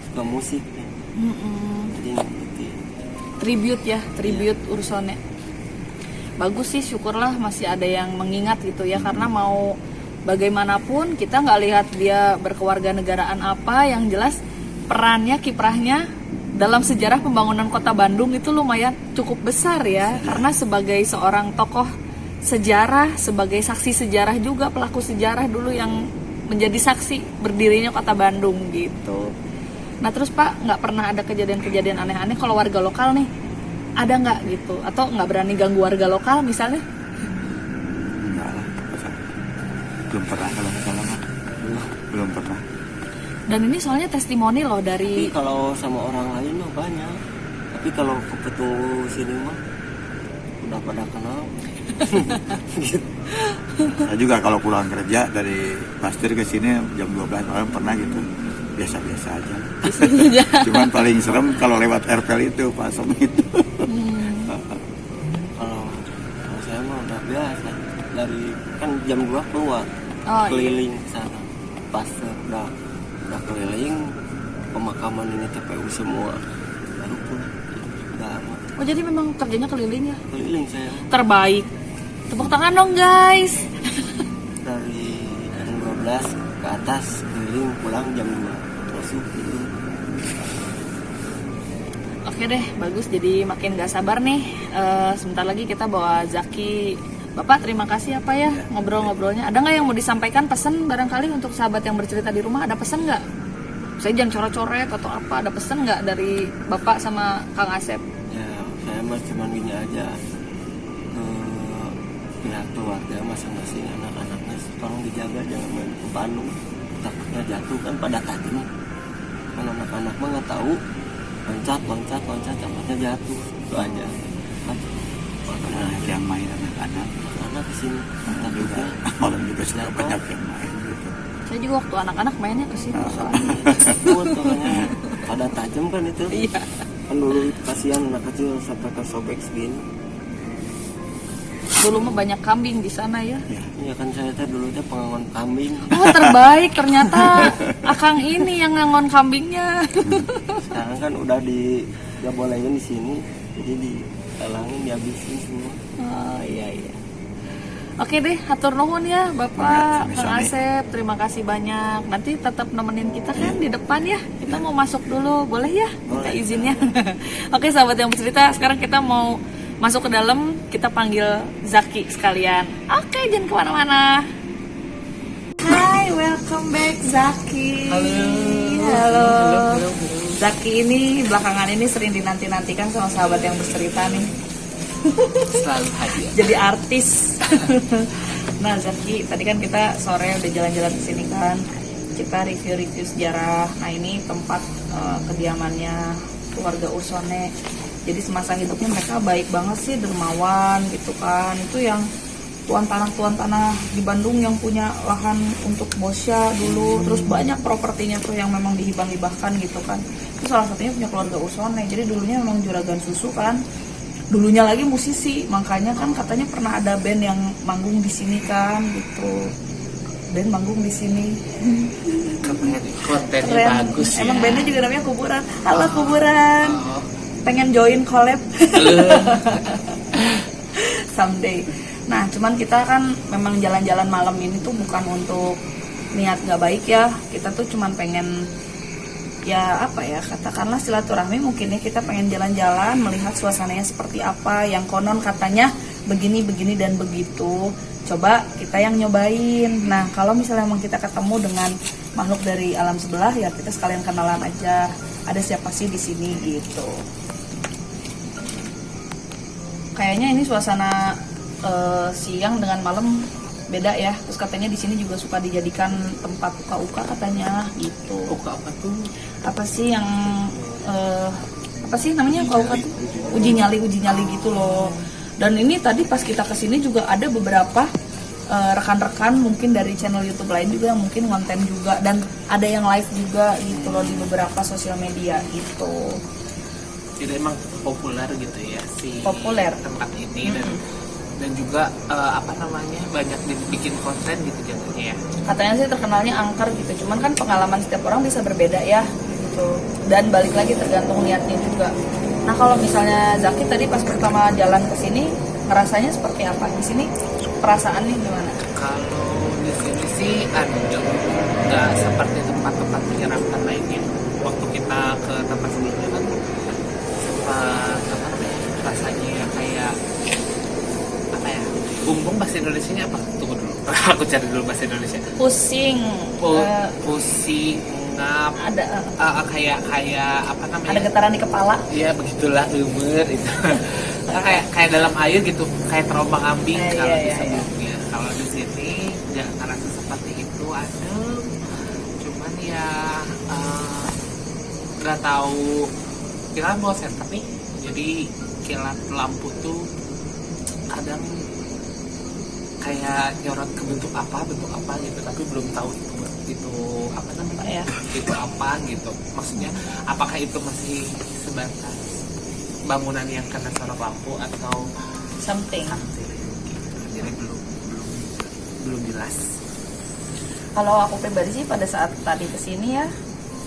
suka musik ya. Jadi ngikutin. Tribute ya, tribute Ursone. Bagus sih, syukurlah masih ada yang mengingat gitu ya, karena mau bagaimanapun kita nggak lihat dia berkeluarga negaraan apa, yang jelas perannya, kiprahnya dalam sejarah pembangunan kota Bandung itu lumayan cukup besar ya, karena sebagai seorang tokoh sejarah, sebagai saksi sejarah juga, pelaku sejarah dulu yang menjadi saksi berdirinya kota Bandung gitu. Nah terus Pak, nggak pernah ada kejadian-kejadian aneh-aneh kalau warga lokal nih? Ada nggak gitu? Atau nggak berani ganggu warga lokal misalnya? enggak lah. Belum pernah kalau misalnya mah. Belum pernah. Dan ini soalnya testimoni loh Tapi dari kalau sama orang lain mah banyak. Tapi kalau ke petung sini mah udah pada kenal. Gitu. Saya juga kalau pulang kerja dari Pastir ke sini jam 12 malam pernah gitu. Biasa-biasa aja. Cuman paling serem kalau lewat RPL itu, Pak Som itu. Kalau saya mah udah biasa. Dari kan jam 2 keluar Oh, keliling sana. Pas udah keliling pemakaman ini TPU semua. Baru pulang. Udah amat. Oh jadi memang kerjanya keliling ya? Keliling saya Terbaik. Tepuk tangan dong guys. dari jam 12 ke atas keliling, pulang jam 2 masuk gitu. Oke deh, bagus. Jadi makin gak sabar nih. Sebentar lagi kita bawa Zaki. Bapak terima kasih apa ya ngobrol-ngobrolnya. Ada nggak yang mau disampaikan pesan barangkali untuk sahabat yang bercerita di rumah? Ada pesan nggak? Saya jangan coret-coret atau apa. Ada pesan nggak dari Bapak sama Kang Asep? Ya saya mah cuma gini aja, pihak keluarga masing-masing anak-anaknya tolong dijaga, jangan main ke Bandung, takutnya jatuh kan pada tajam. Kan anak-anak mah nggak tahu, loncat takutnya jatuh, itu aja. Banyak yang main anak-anak. Anak kesini Malam juga, malam juga suka banyak yang main gitu. Saya juga waktu anak-anak mainnya ke situ soalnya. makanya pada tajam kan itu. Iya. Kan dulu kasihan anak kecil sampai kesobek segini. Dulu mah banyak kambing di sana ya. Iya kan saya teh dulu teh pengangon kambing. Oh terbaik, ternyata Akang ini yang ngangon kambingnya. Sekarang kan udah gak bolehin di sini, jadi ditalangin, dihabisin semua. Oh iya. Oke deh, hatur nuhun ya Bapak, Sami-sami. Kang Asep, terima kasih banyak. Nanti tetap nemenin kita kan di depan ya. Kita mau masuk dulu, boleh ya? Minta Boleh. izinnya. Oke sahabat yang bercerita, sekarang kita mau masuk ke dalam, kita panggil Zaki sekalian. Oke, jangan kemana-mana. Hai, welcome back Zaki. Halo. Zaki ini belakangan ini sering dinanti-nantikan sama sahabat yang bercerita nih. Selalu hadir. Jadi artis. Nah Zaki, tadi kan kita sore udah jalan-jalan ke sini kan, kita review sejarah. Nah ini tempat kediamannya keluarga Ursone. Jadi semasa hidupnya mereka baik banget sih, dermawan gitu kan. Itu yang tuan tanah di Bandung yang punya lahan untuk bosya dulu, terus banyak propertinya tuh yang memang dihibah-hibahkan gitu kan. Itu salah satunya punya keluarga Ursone. Jadi dulunya memang juragan susu kan. Dulunya lagi musisi, makanya kan katanya pernah ada band yang manggung di sini kan gitu. Band manggung di sini. Kontennya Keren. bagus ya. Emang bandnya juga namanya Kuburan. Halo Kuburan. Oh. Pengen join collab Halo. someday. Nah, cuman kita kan memang jalan-jalan malam ini tuh bukan untuk niat nggak baik ya. Kita tuh cuman pengen ya apa ya, katakanlah silaturahmi, mungkin ya kita pengen jalan-jalan melihat suasananya seperti apa yang konon katanya begini dan begitu. Coba kita yang nyobain. Nah kalau misalnya emang kita ketemu dengan makhluk dari alam sebelah, ya kita sekalian kenalan aja ada siapa sih di sini gitu. Kayaknya ini suasana siang dengan malam beda ya. Terus katanya di sini juga suka dijadikan tempat uka-uka katanya gitu. Uka apa tuh? Apa sih yang apa sih namanya uka-uka tuh? Uji nyali gitu loh. Dan ini tadi pas kita kesini juga ada beberapa rekan-rekan mungkin dari channel YouTube lain juga yang mungkin konten juga, dan ada yang live juga gitu loh di beberapa sosial media gitu. Jadi emang populer gitu ya si Populer. tempat ini, dan juga apa namanya, banyak dibikin konten gitu jadinya ya. Katanya sih terkenalnya angker gitu, cuman kan pengalaman setiap orang bisa berbeda ya gitu, dan balik lagi tergantung niatnya juga. Nah kalau misalnya Zaki tadi pas pertama jalan ke sini ngerasanya seperti apa? Di sini perasaannya gimana? Kalau di sini sih adem, nggak seperti tempat-tempat menyeramkan lainnya. Waktu kita ke tempat sebelumnya kan sempat apa namanya, rasanya kayak apa ya? Bumbung bahasa Indonesianya apa? Tunggu dulu, aku cari dulu bahasa Indonesia. Pusing. Pusing, ngap, Ada kayak apa namanya? ada getaran di kepala. Iya begitulah, gemer itu. kayak dalam air gitu, kayak terombang ambing Iya, kalau di iya, sebelumnya. Kalau di sini nggak ngerasa seperti itu, adem. Cuman ya nggak tahu, kita kan bosen tapi jadi kilat lampu tuh kadang kayak nyorot ke bentuk apa gitu, tapi belum tahu itu apa namanya Ya. itu apa gitu. Maksudnya apakah itu masih sebatas bangunan yang kena sorot lampu atau Something. something gitu. Jadi belum jelas. Kalau aku pribadi sih pada saat tadi kesini ya,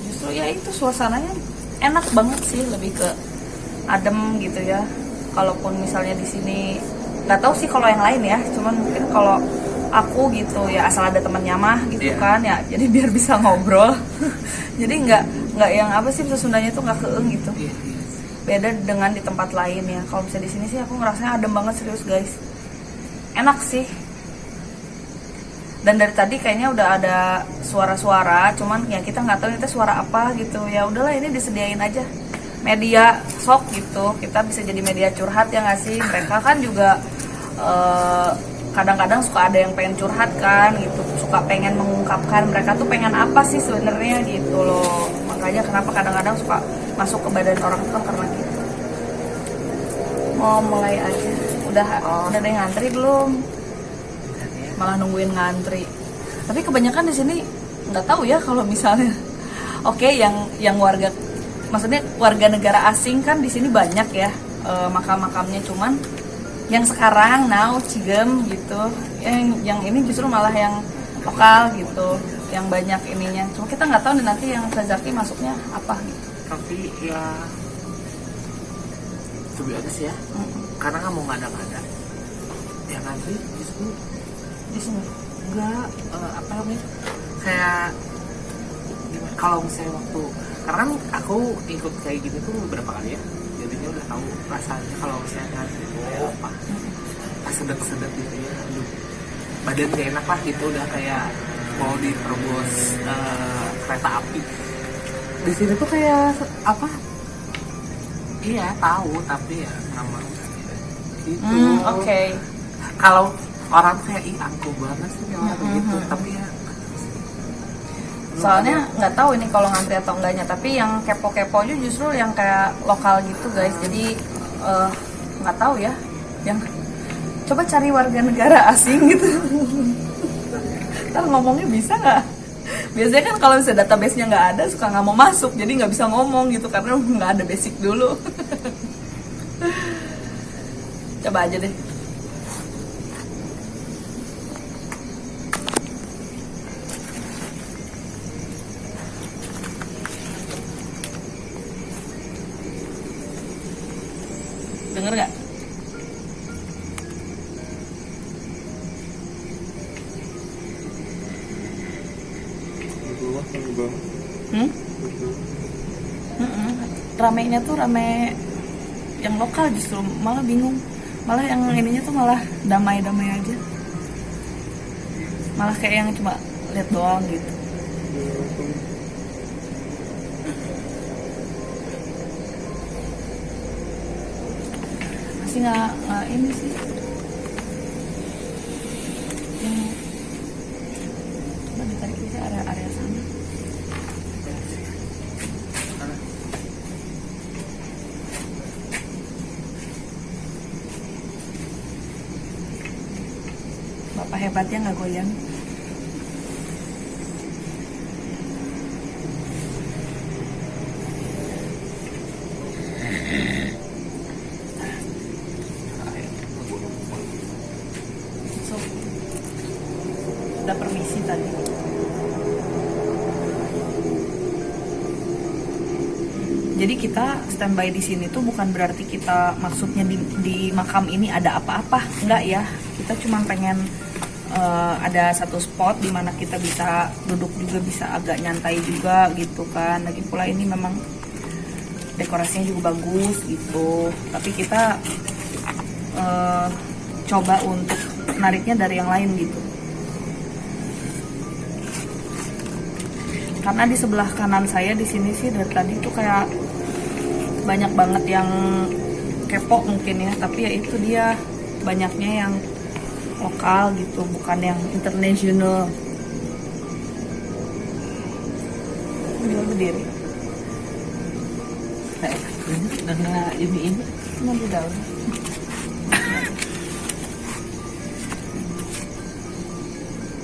justru ya itu suasananya enak banget sih, lebih ke adem gitu ya. Kalaupun misalnya di sini nggak tahu sih kalau yang lain ya, cuman mungkin kalau aku gitu ya asal ada temannya mah gitu Iya. kan ya, jadi biar bisa ngobrol. Jadi nggak yang apa sih bahasa Sundanya tuh nggak keeng gitu. Iya. Beda dengan di tempat lain ya. Kalau misalnya di sini sih aku ngerasanya adem banget, serius guys. Enak sih. Dan dari tadi kayaknya udah ada suara-suara, cuman ya kita nggak tahu itu suara apa gitu. Ya udahlah, ini disediain aja media sok gitu. Kita bisa jadi media curhat ya nggak sih? Mereka kan juga kadang-kadang suka ada yang pengen curhat kan gitu, suka pengen mengungkapkan mereka tuh pengen apa sih sebenarnya gitu loh. Makanya kenapa kadang-kadang suka masuk ke badan orang tuh karena gitu. Mau mulai aja. Udah ada yang ngantri belum? Malah nungguin ngantri. Tapi kebanyakan di sini nggak tahu ya kalau misalnya oke, yang warga, maksudnya warga negara asing kan di sini banyak ya makam-makamnya, cuman yang sekarang now Cigem gitu, yang ini justru malah yang lokal gitu, yang banyak ininya. Cuma kita nggak tahu nih nanti yang Zaki masuknya apa gitu. Tapi ya lebih ada sih ya, karena kamu nggak ada yang nanti justru Di sini nggak apa namanya, kayak gimana, kalau misalnya waktu, karena kan aku ikut kayak gitu tuh beberapa kali ya, jadinya udah tahu rasanya kalau misalnya ngantri itu kayak apa. Pas sedek-sedek gitu ya, aduh, badan gak enak lah gitu, udah kayak mau diterobos kereta api. Di sini tuh kayak apa, iya tahu tapi ya nggak mau gitu. Oke. Kalau orang kayak ih angkuh banget sih orang gitu, tapi ya Soalnya nggak tahu ini kalau ngantri atau enggaknya, tapi yang kepo-keponya justru yang kayak lokal gitu guys. Jadi nggak tahu ya, yang coba cari warga negara asing gitu. Ntar ngomongnya bisa nggak? Biasanya kan kalau misalnya database-nya nggak ada, suka nggak mau masuk, jadi nggak bisa ngomong gitu karena nggak ada basic dulu. Coba aja deh. Denger nggak? Di bawah kan di bawah. Hmm? Ramenya tuh rame yang lokal, justru malah bingung, malah yang ininya tuh malah damai-damai aja, malah kayak yang cuma lihat doang gitu. Masih nggak ini sih yang coba ditarik bisa area sana. Bapak hebatnya nggak goyang. So, udah permisi tadi. Jadi kita standby di sini tuh bukan berarti kita maksudnya di makam ini ada apa-apa, enggak ya. Kita cuma pengen ada satu spot di mana kita bisa duduk juga, bisa agak nyantai juga gitu kan. Lagi pula ini memang dekorasinya juga bagus gitu. Tapi kita coba untuk nariknya dari yang lain gitu. Karena di sebelah kanan saya di sini sih dari tadi tuh kayak banyak banget yang kepo mungkin ya, tapi ya itu dia banyaknya yang lokal gitu, bukan yang internasional. Jual berdiri. Nah, ini Cuma di dalam.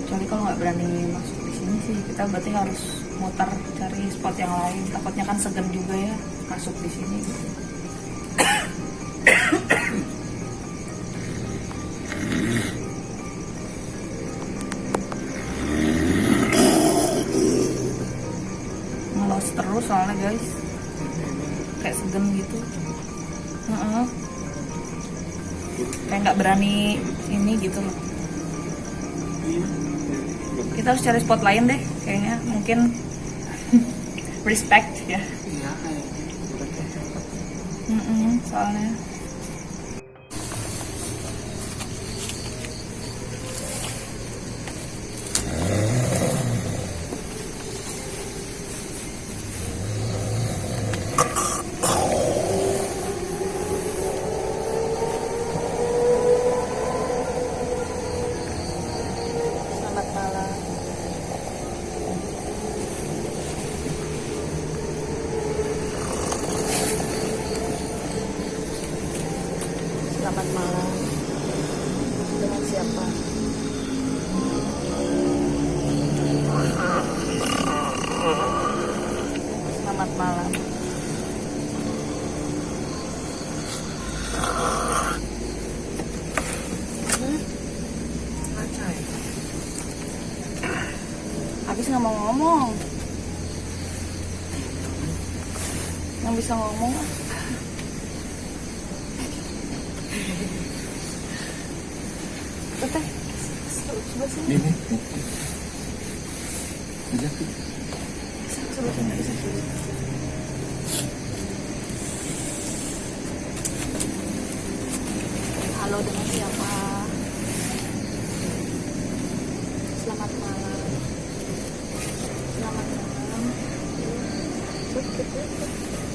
Kecuali kalau nggak berani masuk di sini sih, kita berarti harus muter cari spot yang lain. Takutnya kan segan juga ya masuk di sini. Gitu. Ngelos terus soalnya guys, kayak segan gitu. Kayak nggak berani ini gitu loh. Kita harus cari spot lain deh kayaknya, mungkin respect ya. iya kayak Soalnya selamat malam. Selamat malam. Dengan siapa? Selamat malam. Habis nggak mau ngomong. Yang bisa ngomong ah. Teteh, coba sini. Ini. Coba sini, bisa sini. Halo, dengan siapa? Selamat malam. Selamat malam.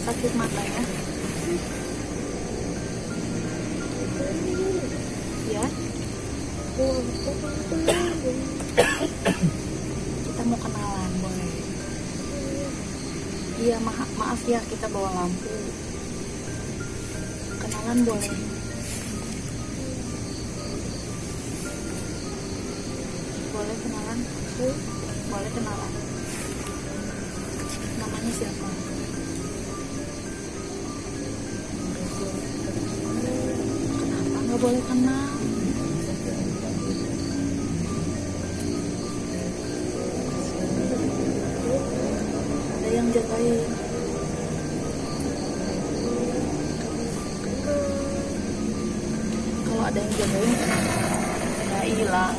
Sakit matanya? Ya? Kita mau kenalan, boleh? Iya, maaf ya, kita bawa lampu. Kenalan boleh? Boleh kenalan? Boleh kenalan. Namanya siapa? Kenapa nggak boleh kenal? Ada yang jagain. Kalau ada yang jagain, nggak hilang.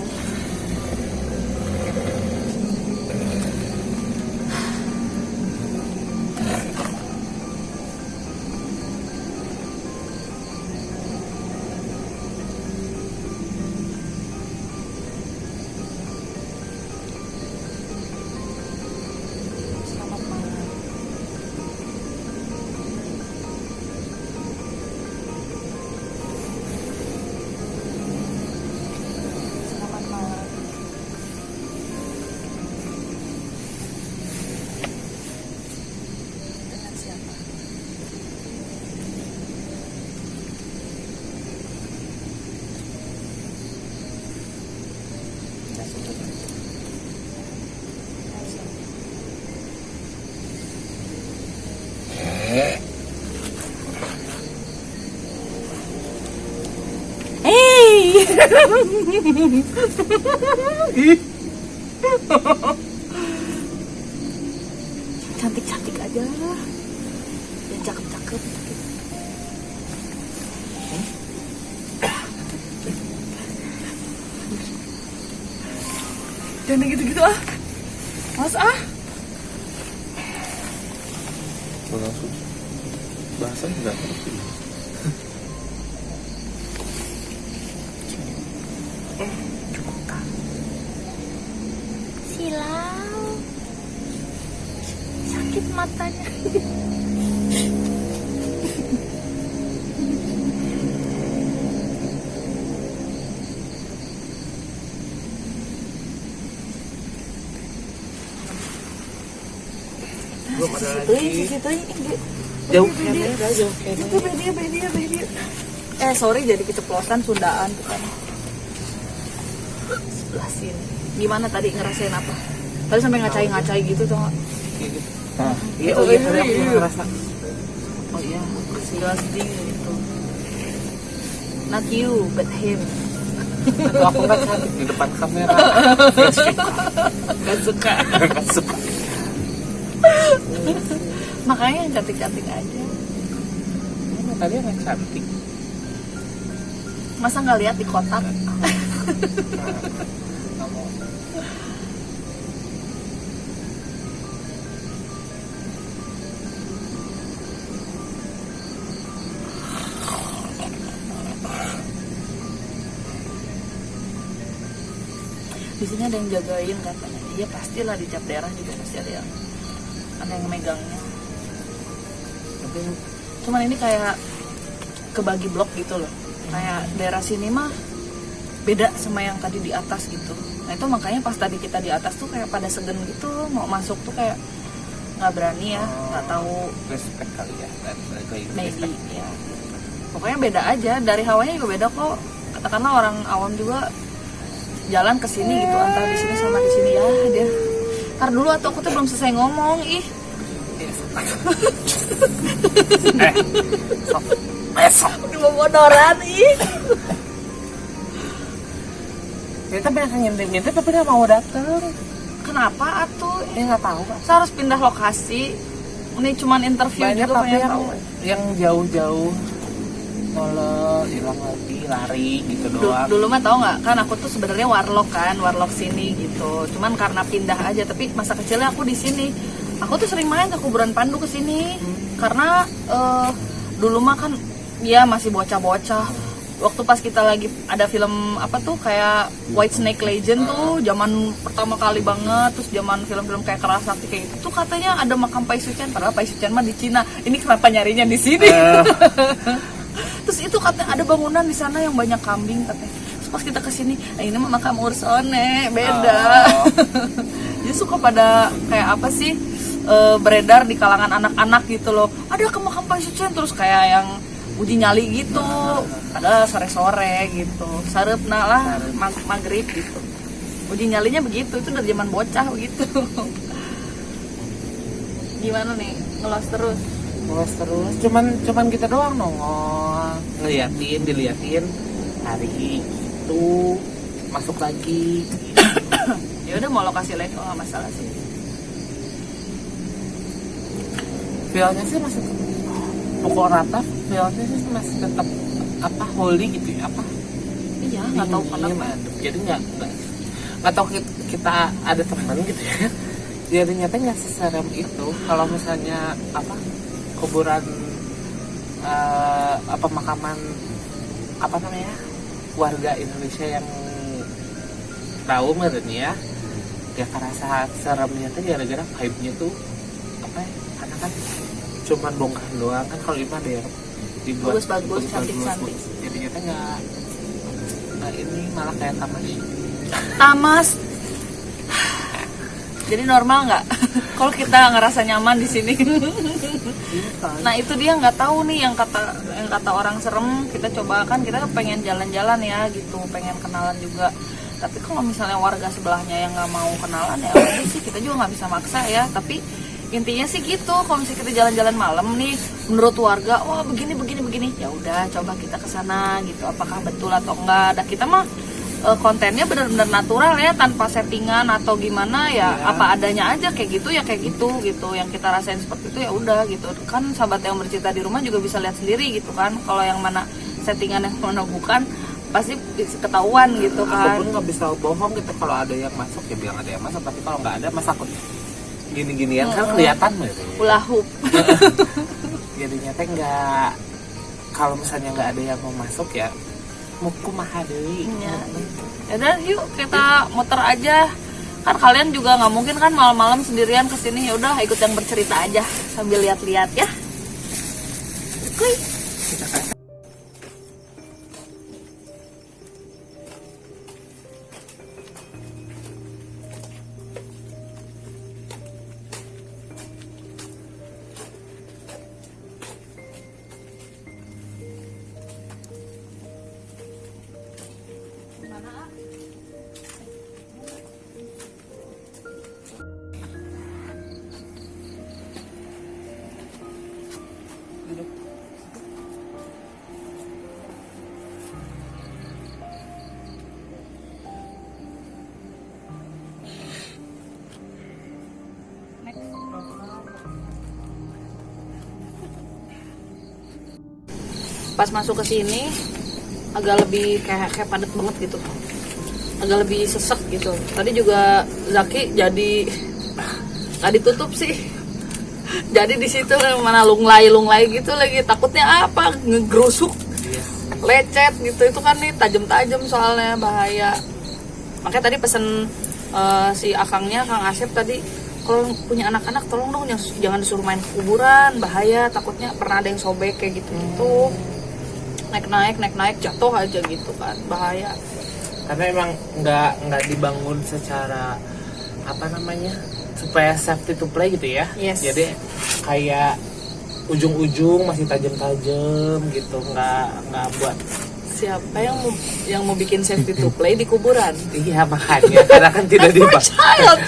Cantik-cantik aja, yang cakep-cakep. Jangan gitu-gitu ah, mas ah. langsung bahasanya nggak ngerti. Silau, sakit matanya. Belum ada lagi. Jauh kamera, jauh kamera. Beda. Sorry jadi keceplosan Sundaan tuh kan. Sebelah sini. Gimana tadi ngerasain apa? Tadi sampai ngacai-ngacai gitu tuh nggak? Nah, iya, oh iya, tadi aku ngerasa. Oh iya, disgusting gitu. Not you, but him. Atau aku nggak cantik di depan kamera. Gak suka. Nggak suka. Makanya yang cantik-cantik aja. Tadi nggak cantik. Masa nggak lihat di kotak? Di sini ada yang jagain katanya. Iya pastilah di tiap daerah juga pasti ada yang megangnya. Cuman ini kayak kebagi blok gitu loh. Kayak daerah sini mah beda sama yang tadi di atas gitu. Nah itu makanya pas tadi kita di atas tuh kayak pada segen gitu, mau masuk tuh kayak nggak berani ya, nggak tahu. Respect kali ya, dan Maybe ya. Pokoknya beda aja, dari hawanya juga beda kok. Katakanlah orang awam juga jalan ke sini gitu, antara di sini sama di sini ya dia. Ntar dulu atau aku tuh belum selesai ngomong ih. Besok. Udah mau bodoran ih. Kita banyak ngintip-ngintip tapi nggak mau datang. Kenapa atuh? Ya nggak tahu Pak. Saya harus pindah lokasi. Ini cuman interview Banyak juga tapi pengen yang, tahu. yang jauh-jauh tolol hilang lagi lari gitu doang. Dulu mah tau nggak kan aku tuh sebenarnya warlock sini gitu. Cuman karena pindah aja, tapi masa kecilnya aku di sini. Aku tuh sering main ke kuburan Pandu ke sini. Karena dulu mah kan ya masih bocah-bocah. Waktu pas kita lagi ada film apa tuh kayak White Snake Legend tuh zaman pertama kali banget, terus zaman film-film kayak Keras Sakti kayak gitu tuh katanya ada makam Pai Sucian, padahal Pai Sucian mah di Cina. Ini kenapa nyarinya di sini? Terus itu katanya ada bangunan di sana yang banyak kambing katanya. Terus pas kita kesini, ini mah makam Ursone, beda. Jadi suka pada kayak apa sih beredar di kalangan anak-anak gitu loh. Ada ke makam Pai Sucian terus kayak yang uji nyali gitu, ada sore-sore gitu, sarepna lah maghrib gitu. Uji nyalinya begitu, itu dari zaman bocah begitu. Gimana nih, ngelos terus? Ngelos terus, cuman kita doang nongol, diliatin, hari itu masuk lagi. Ya udah mau lokasi lain nggak masalah sih. Feelnya sih masih pukul rata, feelnya sih masih tetap apa holy gitu ya apa? Iya nggak tahu kenapa. Jadi nggak tahu kita ada teman gitu ya. Jadi ternyata nggak seserem itu. Kalau misalnya apa kuburan apa makaman apa namanya warga Indonesia yang tahu ya dia kerasa seremnya tuh gara-gara vibe-nya tuh apa ya, karena kan cuman bongkar doang kan, kalau ini ada yang dibuat bagus cantik. Jadi ternyata nggak ini malah kayak tamas. Jadi normal nggak kalau kita ngerasa nyaman di sini? Nah itu dia nggak tahu nih yang kata orang serem. Kita coba kan, kita pengen jalan-jalan ya gitu, pengen kenalan juga. Tapi kalau misalnya warga sebelahnya yang nggak mau kenalan ya udah sih, kita juga nggak bisa maksa ya. Tapi intinya sih gitu. Kalau misalnya kita jalan-jalan malam nih, menurut warga, wah begini, ya udah coba kita ke sana gitu. Apakah betul atau enggak? Dan kita mah kontennya benar-benar natural ya, tanpa settingan atau gimana ya, apa adanya aja kayak gitu ya kayak gitu yang kita rasain seperti itu ya udah gitu kan. Sahabat yang bercerita di rumah juga bisa lihat sendiri gitu kan, kalau yang mana settingan yang mana bukan pasti ketahuan gitu kan. Aku pun nggak bisa bohong gitu, kalau ada yang masuk ya bilang ada yang masuk, tapi kalau nggak ada masa aku gini-ginian kan kelihatan gitu. Hula hoop. Jadinya teh nggak, kalau misalnya nggak ada yang mau masuk ya mau kumaha deui. Ya udah yuk kita muter aja, kan kalian juga nggak mungkin kan malam-malam sendirian kesini. Ya udah ikut yang bercerita aja sambil lihat-lihat ya. Oke. Pas masuk ke sini agak lebih kayak padat banget gitu, agak lebih sesek gitu. Tadi juga Zaki jadi nggak ditutup sih, jadi di situ mana lunglai gitu lagi, takutnya apa ngegerusuk, lecet gitu. Itu kan nih tajam soalnya bahaya. Makanya tadi pesen si akangnya, Kang Asep tadi, kalau punya anak-anak tolong dong jangan disuruh main ke kuburan, bahaya, takutnya pernah ada yang sobek kayak gitu. Naik jatuh aja gitu kan, bahaya. Karena emang nggak dibangun secara apa namanya, supaya safety to play gitu ya. Yes. Jadi kayak ujung-ujung masih tajam-tajam gitu, nggak buat. Siapa yang mau bikin safety to play di kuburan? Iya makanya, karena kan tidak dibangun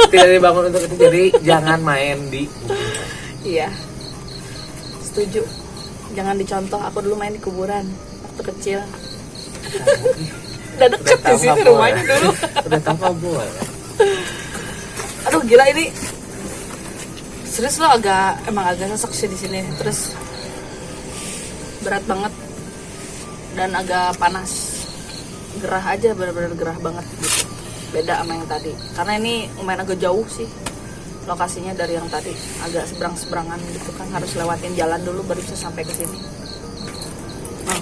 tidak dibangun untuk itu, jadi jangan main di. Iya, setuju. Jangan dicontoh. Aku dulu main di kuburan waktu kecil. Udah deket di sini rumahnya dulu. Udah tahu nggak boleh. Aduh gila ini. Serius lo emang agak sesek sih di sini. Terus berat banget dan agak panas. Gerah aja, benar-benar gerah banget gitu. Beda sama yang tadi. Karena ini lumayan agak jauh sih lokasinya dari yang tadi, agak seberang-seberangan gitu kan, harus lewatin jalan dulu baru bisa sampai ke sini. Nah,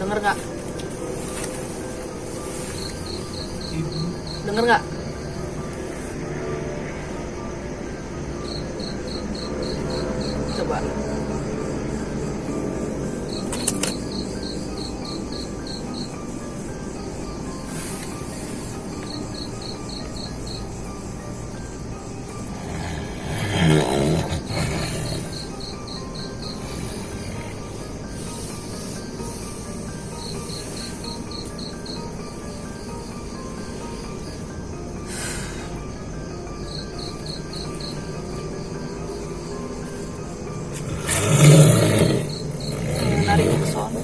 denger nggak? Denger nggak? Coba. Nariknya ke sono.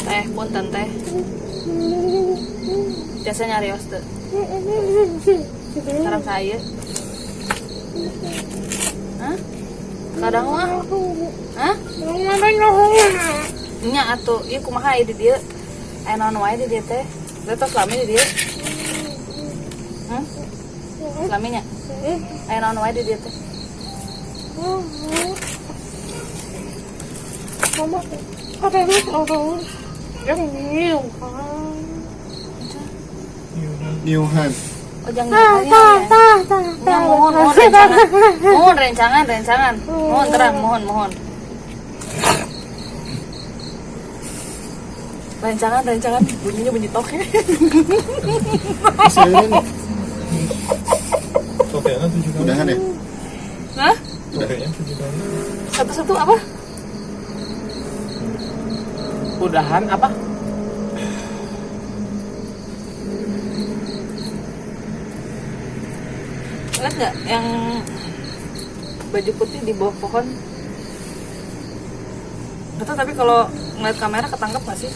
Teh, punten teh. Biasa nyari teh. Sekarang saya. Hah? Kadang mah. Hah? Nya atuh, ieu kumaha di dieu? Aya naon wae di dieu teh? Letos lami di dieu. Laminya. Aya naon wae di dieu teh? Mama, ada yang Niuhan. Oh jangan ya. Mohon rencangan. Mohon terang, mohon. Rencangan bunyinya bunyi toke. Udahan ya? Hah? Udah. Satu-satu apa? udahan apa? Lihat nggak yang baju putih di bawah pohon? Betul, tapi kalau ngeliat kamera ketangkep nggak sih?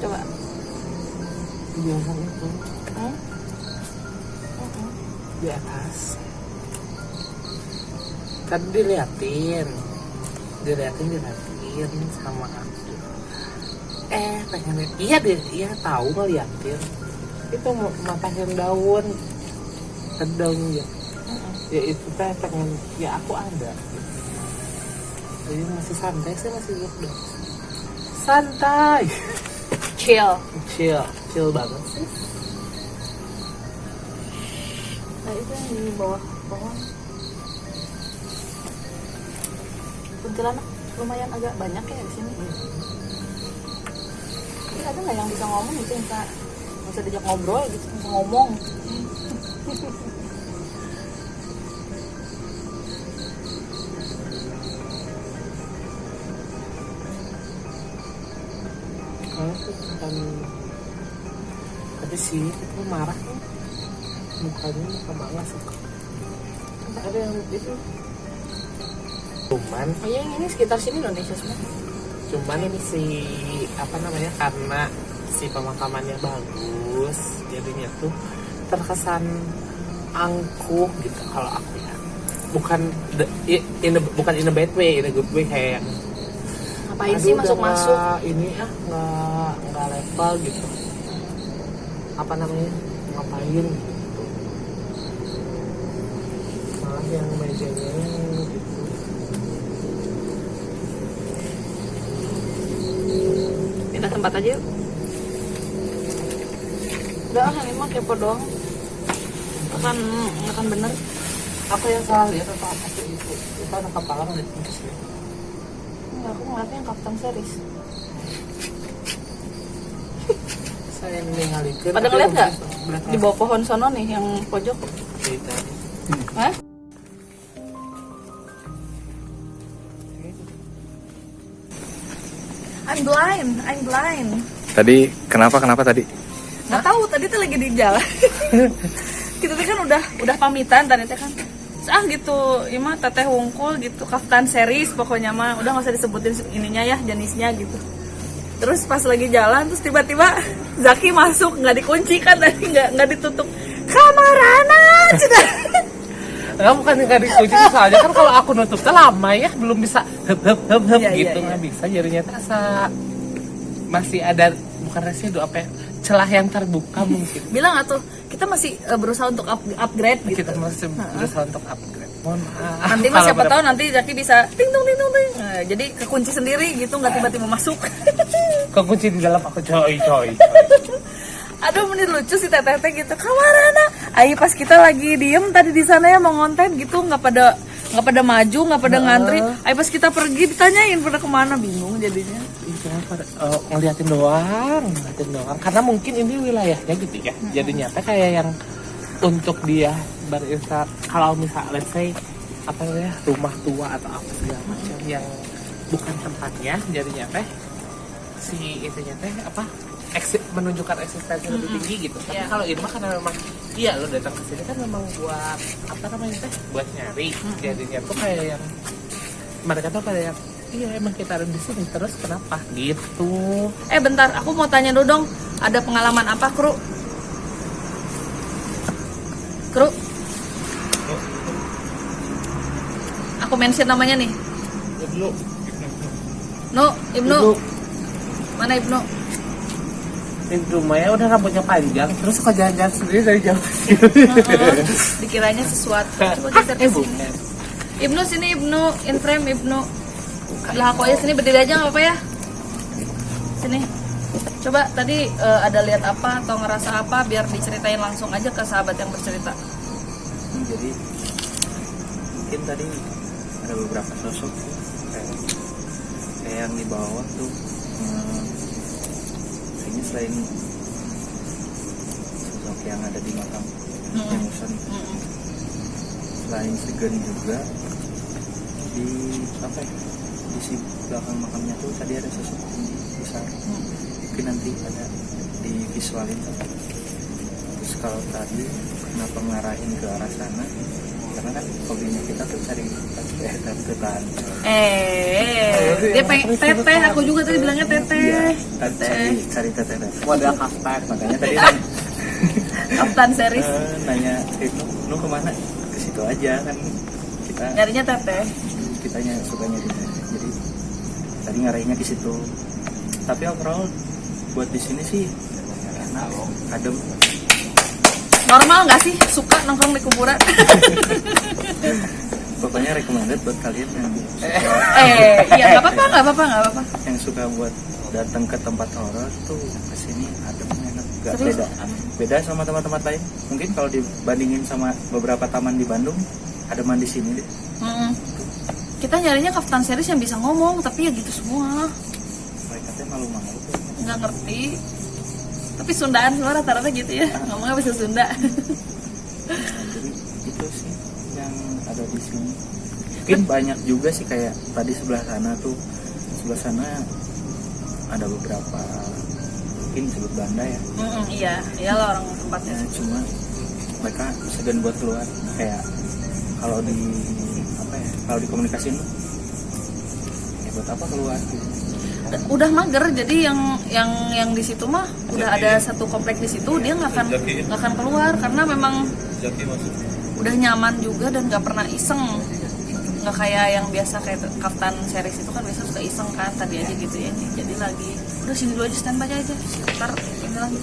Coba. Biasa itu Hmm? di atas. Tadi diliatin sama aku. Pengen iya tahu ngeliatin. Itu matahin daun ya. Ya itu teh pengen ya aku ada. Jadi masih santai sih, masih duduk santai. Chill banget sih. Nah itu yang di bawah pohon. Kuntilanak lumayan agak banyak ya di sini. Tapi ada nggak yang bisa ngomong gitu, bisa diajak ngobrol gitu, bisa ngomong. Kalau tuh bukan, tapi sih itu marah kan, mukanya muka malas suka. Ada yang itu cuman Oh iya, yang ini sekitar sini Indonesia semua. ini si apa namanya, karena si pemakamannya bagus jadinya tuh terkesan angkuh gitu kalau aku ya, bukan bukan in a bad way, in a good way, kayak yang Ngapain sih masuk-masuk? ini nggak level gitu, apa namanya, ngapain gitu, malah yang mejanya gitu. Pindah tempat aja yuk. Udah ini mah kepo doang. Akan bener. Aku yang salah lihat atau apa sih itu ada kepala kan di sini. Enggak, aku ngeliatnya yang Captain Series. Saya mengalihkan. Pada ngeliat nggak? Di bawah pohon sono nih yang pojok. Kita. Hah? I'm blind. Tadi kenapa tadi? Nggak tahu, tadi tuh lagi di jalan. Kita tuh kan udah pamitan tadi teh kan. Gitu, ima teteh wungkul gitu, Kaftan Series pokoknya mah, udah nggak usah disebutin ininya ya, jenisnya gitu. Terus pas lagi jalan, terus tiba-tiba Zaki masuk, nggak dikunci kan tadi, nggak ditutup. Kamarana, cina. Enggak, bukan nggak dikunci, soalnya kan kalau aku nutupnya lama ya, belum bisa hep Iya, gitu, iya, nggak bisa jadinya terasa masih ada, bukan residu apa ya, celah yang terbuka mungkin. Bilang atuh, kita masih berusaha untuk upgrade gitu. Kita masih berusaha untuk upgrade. Mohon maaf. Nanti mas siapa tahu nanti Zaki bisa ting tung. Nah, jadi kekunci sendiri gitu, nggak tiba-tiba masuk. Kekunci di dalam aku coy. Aduh, menit lucu si teteh gitu. Kamarana. Ayo pas kita lagi diem tadi di sana ya mau ngonten gitu, nggak pada maju, nggak pada ngantri. Ayo pas kita pergi ditanyain pada kemana, bingung jadinya. Iya, ngeliatin doang. Karena mungkin ini wilayahnya gitu ya. Jadinya kayak yang untuk dia berinstall, kalau misalnya let's say apa ya, rumah tua atau apa segala macam yang bukan tempatnya, jadinya si itunya apa, menunjukkan eksistensi lebih tinggi gitu. Tapi kalau ini mah karena memang iya lo datang ke sini kan memang buat apa namanya buat nyari. Jadinya tuh kayak yang mereka tuh kayak yang iya emang kita ada di sini terus kenapa gitu. Bentar, aku mau tanya dulu dong. Ada pengalaman apa, Kru? Aku mention namanya nih. Ibnu. Mana Ibnu? Ibnu Maya udah rambutnya panjang, terus suka jalan-jalan sendiri dari jauh. Dikiranya sesuatu. Coba geser ke sini. Ibnu sini, Ibnu, in frame Ibnu. Lah aku ya sini berdiri aja nggak apa-apa ya. Sini. Coba tadi ada lihat apa atau ngerasa apa, biar diceritain langsung aja ke sahabat yang bercerita. Jadi mungkin tadi ada beberapa sosok sih, kayak yang di bawah tuh kayaknya selain sosok yang ada di makam yang Musan, selain segan juga di apa ya, di si belakang makamnya tuh tadi ada sosok tinggi besar. Mungkin nanti ada di visualin. Terus kalau tadi kenapa ngarahin ke arah sana, karena kan hobinya kita tuh cari tante-tante. Dia pengen teteh, aku juga tadi bilangnya teteh. Cari teteh. Wadah kaftan, makanya tadi Kaftan series. Nanya lu kemana, ke situ aja kan kita Nyarinya teteh. kitanya sukanya gitu. Jadi tadi ngarahinnya ke situ. Tapi overall buat di sini sih enak loh, adem. Normal nggak sih suka nongkrong di kuburan? Pokoknya recommended buat kalian yang Iya nggak apa-apa. yang suka buat datang ke tempat horor tuh kesini adem, enak, gak Serius? beda sama tempat-tempat lain. Mungkin kalau dibandingin sama beberapa taman di Bandung, ademan di sini deh. Kita nyarinya Kaftan series yang bisa ngomong, tapi ya gitu semua. Mereka teh malu-malu tuh. Nggak ngerti. Tapi Sundaan semua rata-rata gitu ya, ngomongnya bisa Sunda. Nah, jadi itu sih yang ada di sini. Mungkin banyak juga sih kayak tadi sebelah sana ada beberapa mungkin disebut banda ya. Iya, iyalah orang tempatnya. Ya, cuma mereka segan buat keluar. Kayak kalau dikomunikasin ya buat apa keluar gitu. Udah mager, jadi yang di situ mah udah ada satu komplek di situ, dia nggak akan keluar karena memang udah nyaman juga dan nggak pernah iseng. Nggak kayak yang biasa kayak Kaftan series itu kan biasa suka iseng kan, tadi aja gitu ya. Jadi lagi udah sini dulu aja, standby aja sebentar ini lagi.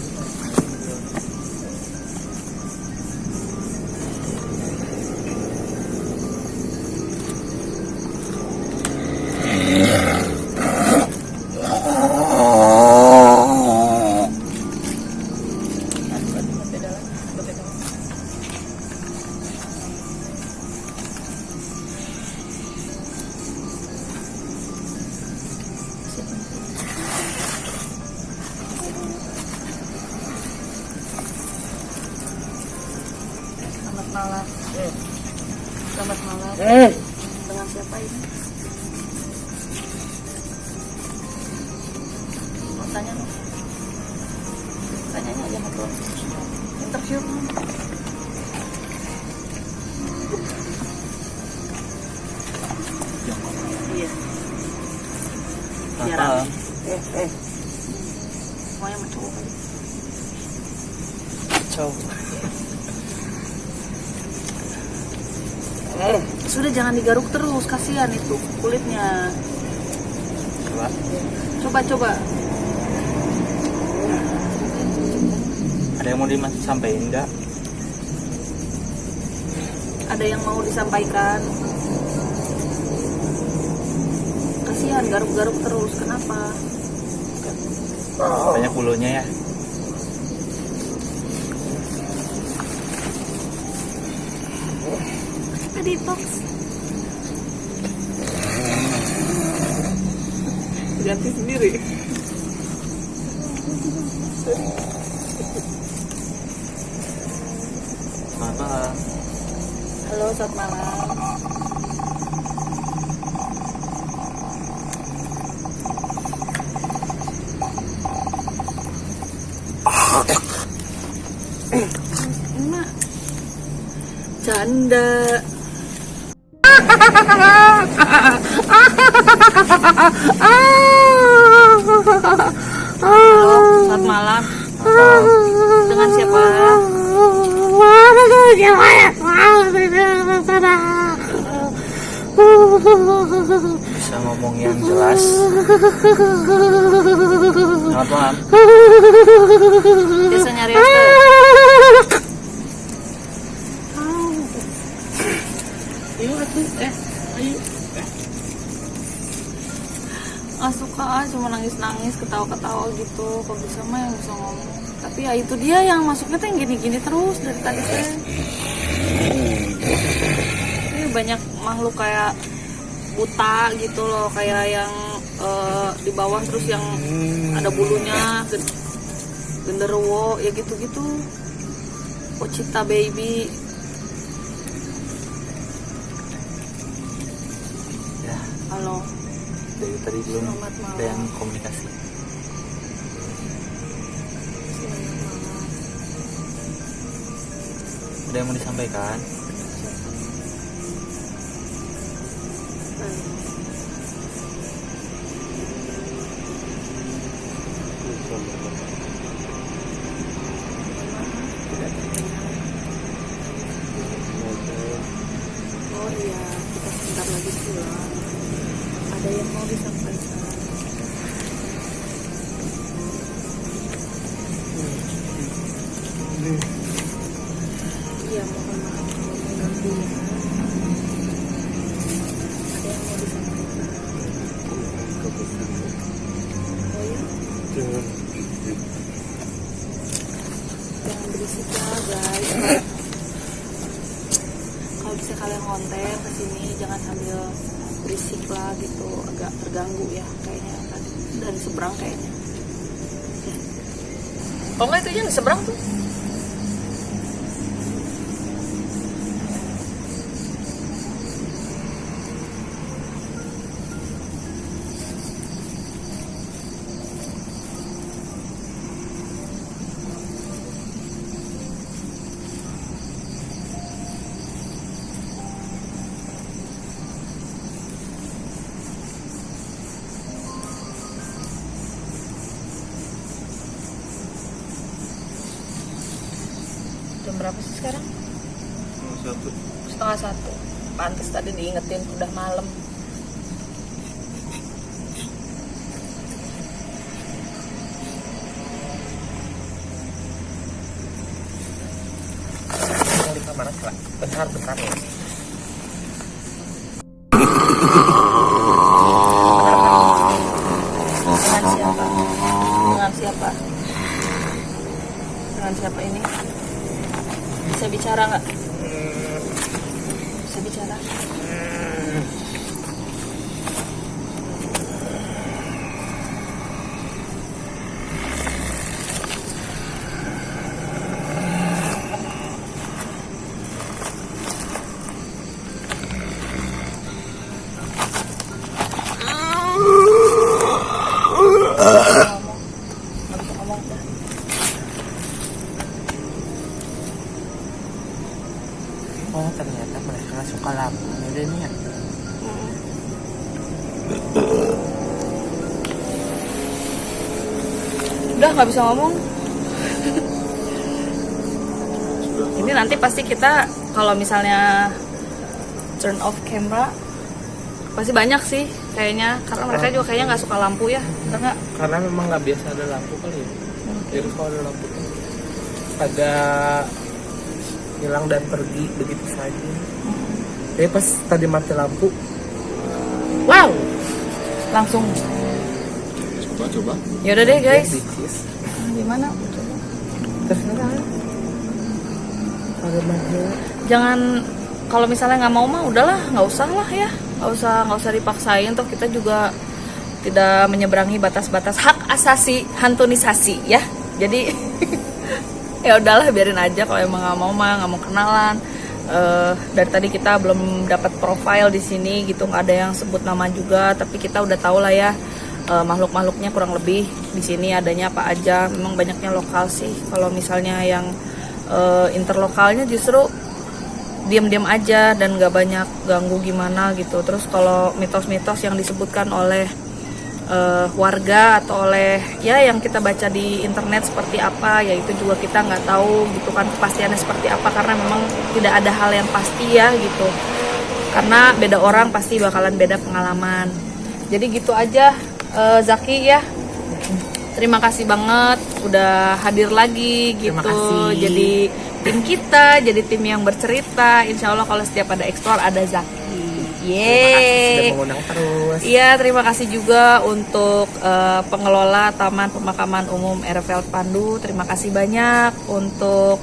Selamat malam. Dengan siapa ini? Mau tanya dong. Tanyanya aja ngobrol. Interview. Iya. Biar apa? Semuanya mau cowok kali. Sudah jangan digaruk terus, kasihan itu kulitnya. Coba. Ada yang mau disampaikan enggak? Ada yang mau disampaikan? Kasihan garuk-garuk terus, kenapa? Banyak bulunya ya. Detox. Ganti sendiri. Selamat malam. Halo, selamat malam. Ini mah canda. Halo, selamat malam. Dengan siapa? Bisa ngomong yang jelas. Selamat malam. Biasa nyari apa? Ayo atuh, ayo. Nggak suka, cuma nangis-nangis, ketawa-ketawa gitu. Kok bisa mah yang bisa ngomong. Tapi ya itu dia yang masuknya tuh yang gini-gini terus dari tadi teh. Ini banyak makhluk kayak buta gitu loh, kayak yang di bawah terus yang ada bulunya, genderuwo, ya gitu-gitu. Ocita baby. Halo. Dari tadi belum Selamat malam. ada yang komunikasi. Ada yang mau disampaikan? Oh iya, kita sebentar lagi pulang. Ada yang mau disampaikan? Iya, mohon maaf kalau mengganggu ya. Ada yang mau disampaikan? Oh ya? Jangan berisik ya guys. Kalau bisa kalian konten kesini jangan sambil berisik lah gitu, agak terganggu ya kayaknya tadi dari seberang kayaknya. Oh enggak, itu yang di seberang tuh. Jam berapa sih sekarang? 1:30. Pantes tadi diingetin udah malam. Yang di kamar aja, bentar ya. Dengan siapa? Dengan siapa? Dengan siapa ini? Bisa bicara nggak? Bisa bicara? Nggak bisa ngomong dah. Oh ternyata mereka suka lampu ini ya. Udah nggak bisa ngomong. Ini nanti pasti kita kalau misalnya turn off camera pasti banyak sih kayaknya, karena mereka juga kayaknya nggak suka lampu ya, karena Karena memang nggak biasa ada lampu kali ya. Jadi kalau ada lampu tuh ada hilang dan pergi begitu saja. Tapi pas tadi mati lampu, wow, langsung. Coba. Yaudah deh guys. bicis. Gimana? Terserah. Ada masalah. Jangan, kalau misalnya nggak mau mah udahlah, nggak usah lah ya, nggak usah dipaksain. Toh kita juga tidak menyeberangi batas-batas hak asasi hantunisasi ya. Jadi ya udahlah, biarin aja. Kalau emang nggak mau mah, nggak mau kenalan. Dari tadi kita belum dapat profile di sini gitu, nggak ada yang sebut nama juga, tapi kita udah tahu lah ya makhluk-makhluknya kurang lebih di sini adanya apa aja. Memang banyaknya lokal sih. Kalau misalnya yang interlokalnya justru diam-diam aja dan nggak banyak ganggu gimana gitu. Terus kalau mitos-mitos yang disebutkan oleh warga atau oleh ya yang kita baca di internet seperti apa, ya itu juga kita nggak tahu gitu kan kepastiannya seperti apa, karena memang tidak ada hal yang pasti ya gitu, karena beda orang pasti bakalan beda pengalaman. Jadi gitu aja Zaki ya, terima kasih banget udah hadir lagi gitu. Terima kasih. Jadi tim kita, jadi tim yang bercerita. Insya Allah kalau setiap ada explore ada Zaki. Terima kasih Yeay. sudah mengundang terus. Iya, terima kasih juga untuk pengelola Taman Pemakaman Umum RFL Pandu. Terima kasih banyak untuk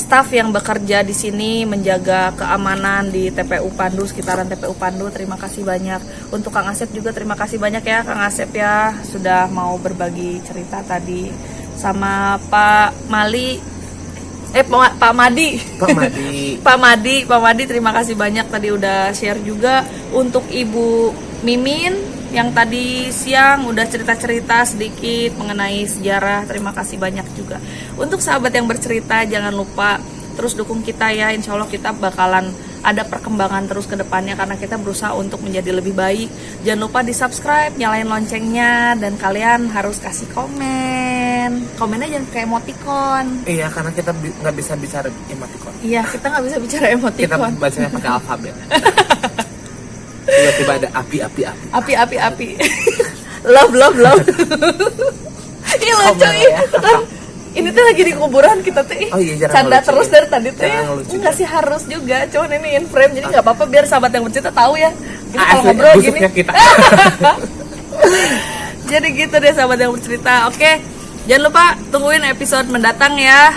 staf yang bekerja di sini menjaga keamanan di TPU Pandu, sekitaran TPU Pandu. Terima kasih banyak. Untuk Kang Asep juga terima kasih banyak ya Kang Asep ya, sudah mau berbagi cerita tadi sama Pak Mali Pak Madi. Pak Madi. Pak Madi terima kasih banyak tadi udah share juga. Untuk Ibu Mimin yang tadi siang udah cerita-cerita sedikit mengenai sejarah, terima kasih banyak juga. Untuk sahabat yang bercerita, jangan lupa terus dukung kita ya, insya Allah kita bakalan ada perkembangan terus ke depannya karena kita berusaha untuk menjadi lebih baik. Jangan lupa di subscribe, nyalain loncengnya, dan kalian harus kasih komen. Komennya jangan kayak emoticon. Iya, karena kita nggak bisa bicara emoticon. Iya, kita nggak bisa bicara Kita emoticon. bacanya pakai alfabet. Tiba-tiba ada Api. Love. Ih lucu ya. Ini tuh lagi di kuburan kita tuh. Oh iya, jarang Canda ngelucu terus ya. dari tadi tuh. Jarang ngelucu Enggak sih, harus juga. Cuman ini in frame jadi nggak apa-apa biar sahabat yang bercerita tahu ya. Kita kalau Asli, ngobrol gini. busuknya kita. Jadi gitu deh sahabat yang bercerita. Oke. Jangan lupa tungguin episode mendatang ya.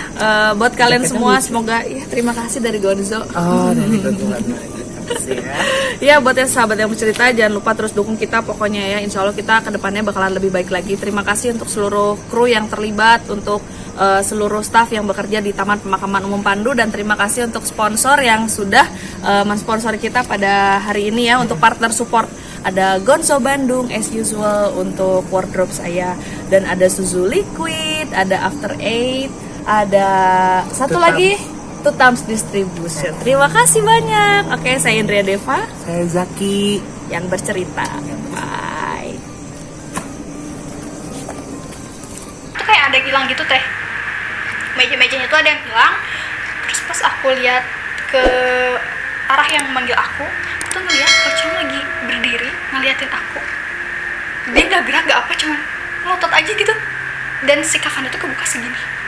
Buat kalian semua semoga terima kasih dari Gonzo. Oh, dari kebetulan. Ya buat yang sahabat yang bercerita jangan lupa terus dukung kita pokoknya ya, insya Allah kita kedepannya bakalan lebih baik lagi. Terima kasih untuk seluruh kru yang terlibat, untuk seluruh staff yang bekerja di Taman Pemakaman Umum Pandu, dan terima kasih untuk sponsor yang sudah mensponsori kita pada hari ini ya. Untuk partner support ada Gonzo Bandung as usual untuk wardrobe saya, dan ada Suzu Liquid, ada After Eight, ada satu lagi Tutams Distribution. Terima kasih banyak. Oke, saya Indria Deva. Saya Zaki yang bercerita. Bye. Itu kayak ada yang hilang gitu teh. Meja-mejanya tuh ada yang hilang. Terus pas aku lihat ke arah yang memanggil aku tuh ngeliat pocong lagi berdiri ngeliatin aku. Dia gak gerak gak apa, cuman melotot aja gitu. Dan si kafan itu kebuka segini.